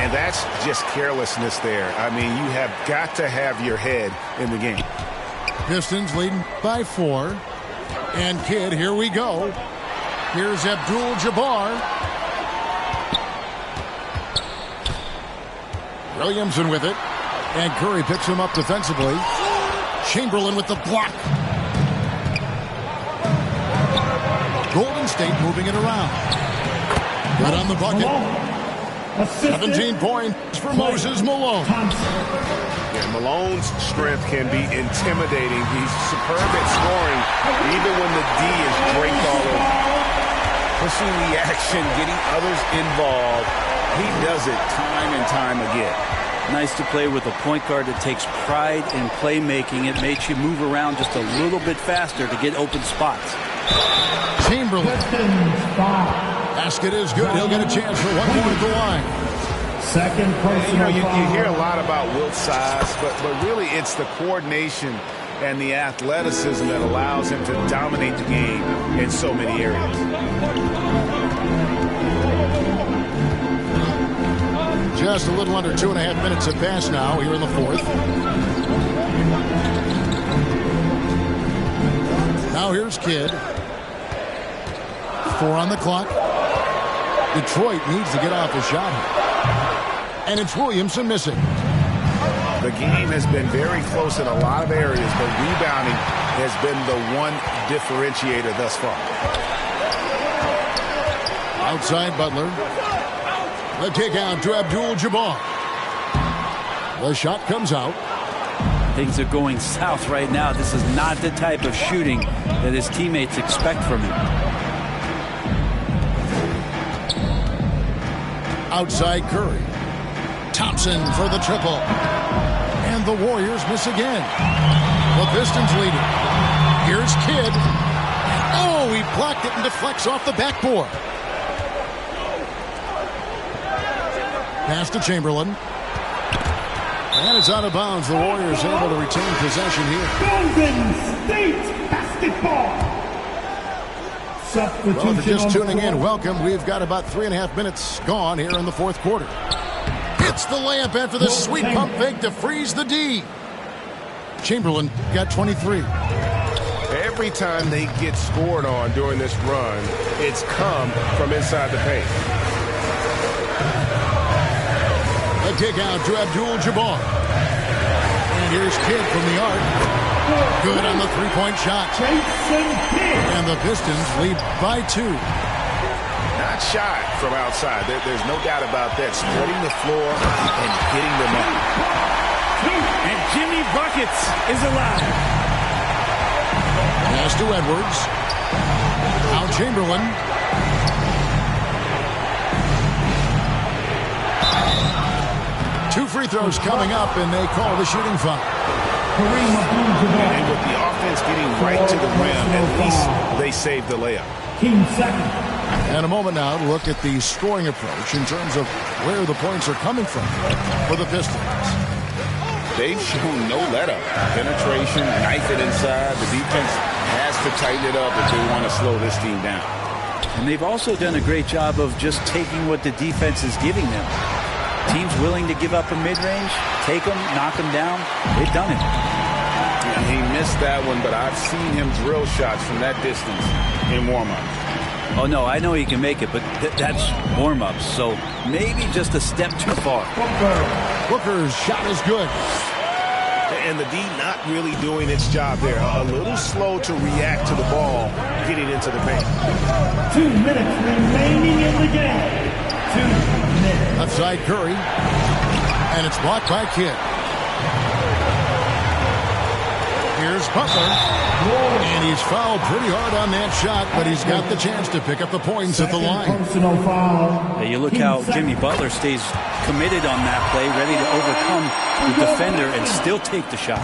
S4: And that's just carelessness there. I mean, you have got to have your head in the game.
S3: Pistons leading by 4. And Kidd, here we go. Here's Abdul-Jabbar. Williamson with it. And Curry picks him up defensively. Chamberlain with the block. Golden State moving it around. Right on the bucket. 17 points for Moses Malone.
S4: Yeah, Malone's strength can be intimidating. He's superb at scoring, even when the D is draped all over. Pushing the action, getting others involved. He does it time and time again.
S12: Nice to play with a point guard that takes pride in playmaking. It makes you move around just a little bit faster to get open spots.
S3: Chamberlain. Basket is good. He'll get a chance for one more at the line.
S6: Second personal
S4: you hear a lot about Wilt's size, but really it's the coordination and the athleticism that allows him to dominate the game in so many areas.
S3: Just a little under 2.5 minutes have passed now here in the fourth. Now here's Kidd. 4 on the clock. Detroit needs to get off a shot here. And it's Williamson missing.
S4: The game has been very close in a lot of areas, but rebounding has been the one differentiator thus far.
S3: Outside Butler. The kick out to Abdul-Jabbar. The shot comes out.
S12: Things are going south right now. This is not the type of shooting that his teammates expect from him.
S3: Outside Curry. Thompson for the triple. And the Warriors miss again. The Pistons lead it. Here's Kidd. Oh, he blocked it and deflects off the backboard. Pass to Chamberlain. And it's out of bounds. The Warriors able to retain possession here.
S6: Golden State basketball.
S3: Well, if you're just tuning in, welcome. We've got about 3.5 minutes gone here in the fourth quarter. Hits the layup after the sweet pump fake to freeze the D. Chamberlain got 23.
S4: Every time they get scored on during this run, it's come from inside the paint.
S3: A kick out to Abdul-Jabbar. And here's Kidd from the arc. Good on the three-point shot. And the Pistons lead by 2.
S4: Not shy from outside. There's no doubt about that. Spreading the floor and getting them up.
S5: And Jimmy Buckets is alive.
S3: Pass to Edwards. Now Chamberlain. Two free throws coming up, and they call the shooting foul.
S4: And with the offense getting right to the rim, at least they saved the layup.
S3: And a moment now to look at the scoring approach in terms of where the points are coming from for the Pistons.
S4: They've shown no let-up. Penetration, knife it inside. The defense has to tighten it up if they want to slow this team down.
S12: And they've also done a great job of just taking what the defense is giving them. Teams willing to give up a mid-range, take them, knock them down. They've done it.
S4: Yeah, he missed that one, but I've seen him drill shots from that distance in warm-up.
S12: Oh, no, I know he can make it, but that's warm-ups, so maybe just a step too far.
S3: Booker's shot is good.
S4: And the D not really doing its job there. A little slow to react to the ball getting into the paint.
S6: 2 minutes remaining in the game. 2 minutes.
S3: Left side Curry. And it's blocked by Kidd. Here's Butler. And he's fouled pretty hard on that shot, but he's got the chance to pick up the points at the line.
S6: Personal foul.
S12: You look how Jimmy Butler stays committed on that play, ready to overcome the defender and still take the shot.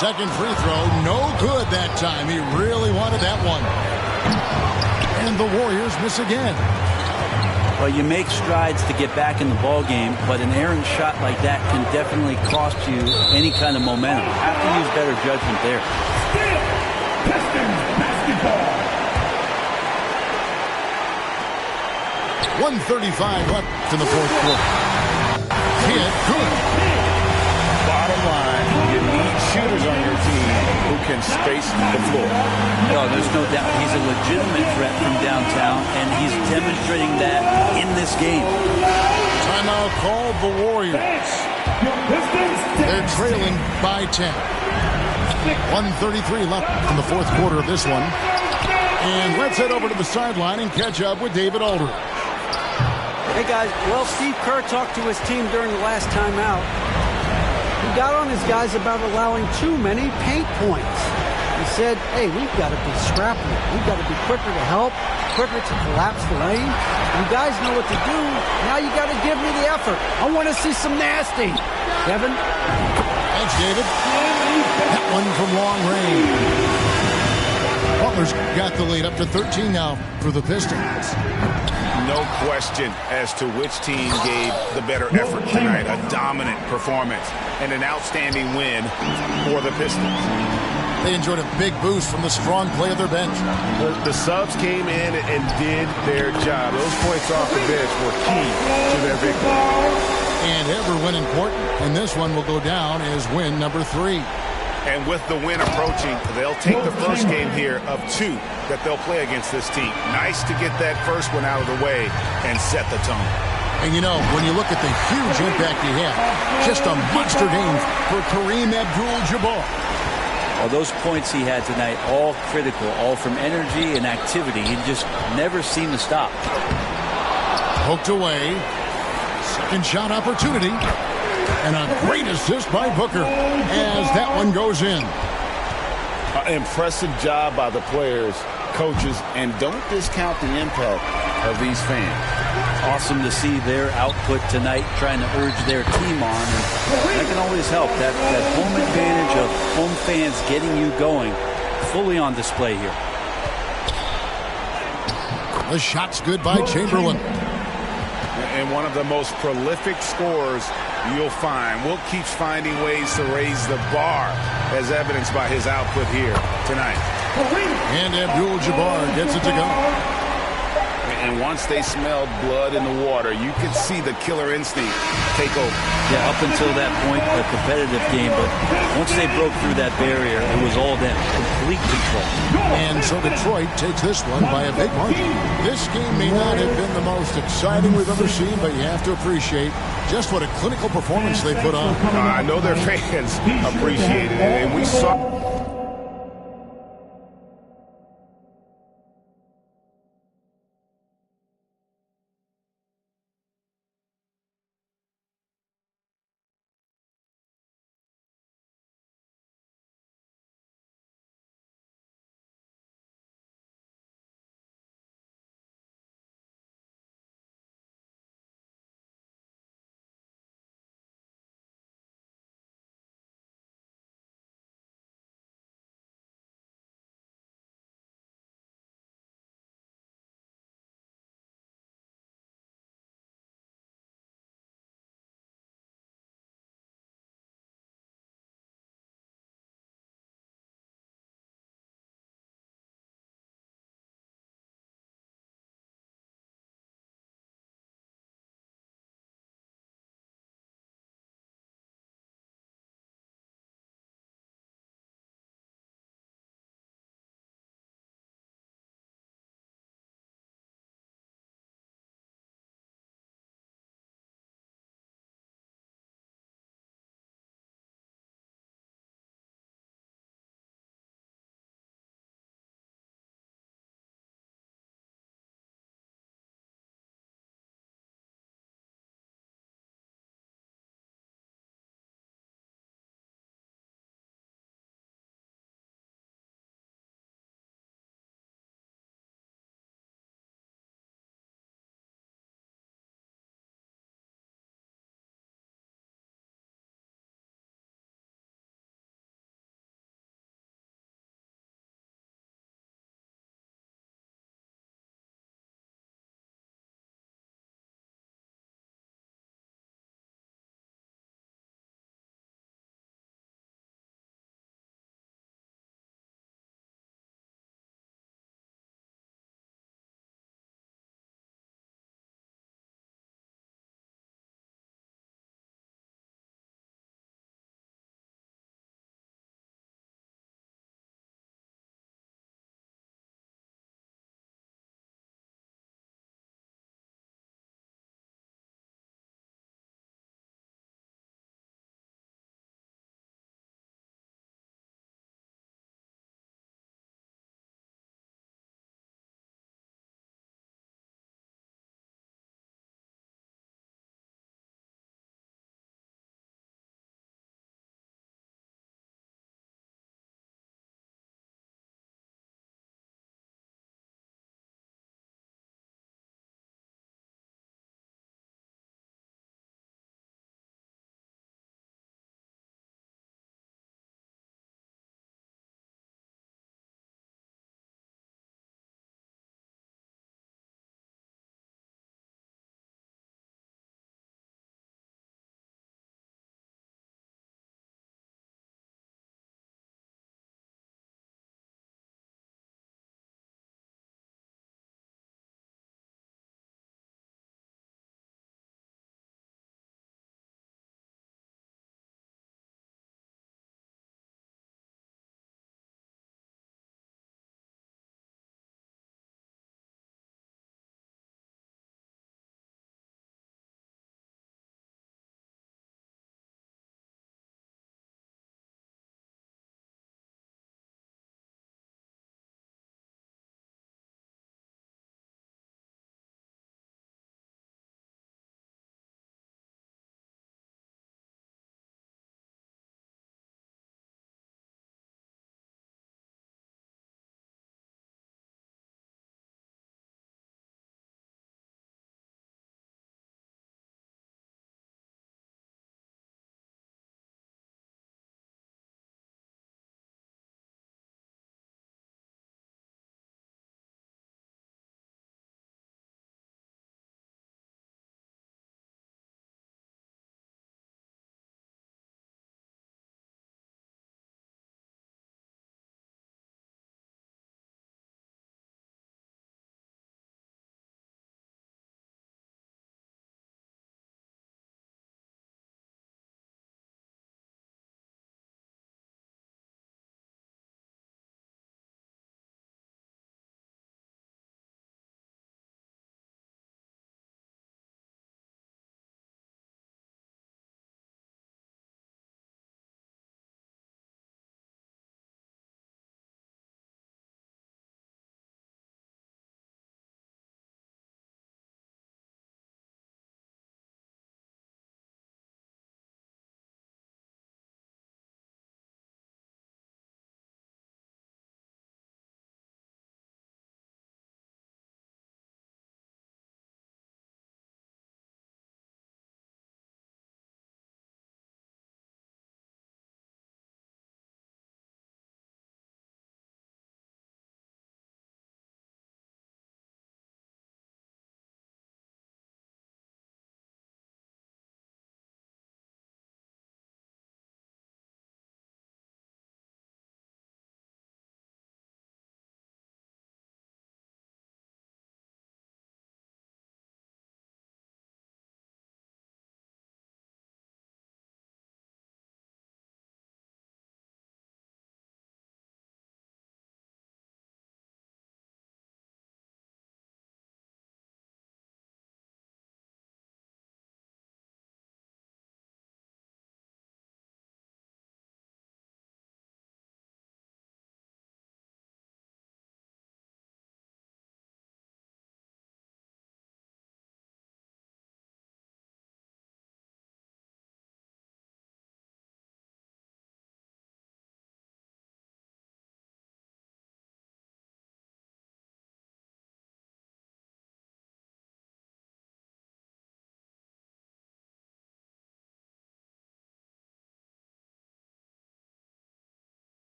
S3: Second free throw, no good that time. He really wanted that one. And the Warriors miss again.
S12: Well, you make strides to get back in the ball game, but an errant shot like that can definitely cost you any kind of momentum. You have to use better judgment there.
S6: Still, Pistons basketball.
S3: 1:35 left in the fourth quarter. Kidd, good.
S4: Bottom line, you need shooters on your team who can space the floor.
S12: No, there's no doubt. He's a legitimate threat from downtown, and he's demonstrating that in this game.
S3: Timeout called the Warriors. They're trailing by 10. 1:33 left in the fourth quarter of this one. And let's head over to the sideline and catch up with David Aldridge.
S7: Hey, guys. Well, Steve Kerr talked to his team during the last timeout. He got on his guys about allowing too many paint points. He said, hey, we've got to be scrappier. We've got to be quicker to help, quicker to collapse the lane. You guys know what to do. Now you got to give me the effort. I want to see some nasty. Kevin?
S3: Thanks, David. That one from long range. Butler's got the lead up to 13 now for the Pistons.
S4: No question as to which team gave the better effort tonight. A dominant performance and an outstanding win for the Pistons.
S3: They enjoyed a big boost from the strong play of their bench.
S4: The subs came in and did their job. Those points off the bench were key to their victory.
S3: And every win important. And this one will go down as win number 3.
S4: And with the win approaching, they'll take the first game here of 2 that they'll play against this team. Nice to get that first one out of the way and set the tone.
S3: And you know, when you look at the huge impact he had, just a monster game for Kareem Abdul-Jabbar.
S12: Well, those points he had tonight, all critical, all from energy and activity. He just never seemed to stop.
S3: Poked away. Second shot opportunity. And a great assist by Booker as that one goes in.
S4: Impressive job by the players, coaches, and don't discount the impact of these fans.
S12: Awesome to see their output tonight, trying to urge their team on. And that can always help. That home advantage of home fans getting you going, fully on display here.
S3: The shot's good by Chamberlain.
S4: And one of the most prolific scorers you'll find. Wilt keeps finding ways to raise the bar, as evidenced by his output here tonight.
S3: And Abdul-Jabbar gets it to go.
S4: And once they smelled blood in the water, you could see the killer instinct take over.
S12: Yeah, up until that point, a competitive game, but once they broke through that barrier, it was all them. Complete control.
S3: And so Detroit takes this one by a big margin. This game may not have been the most exciting we've ever seen, but you have to appreciate just what a clinical performance they put on.
S4: I know their fans appreciated it, and we saw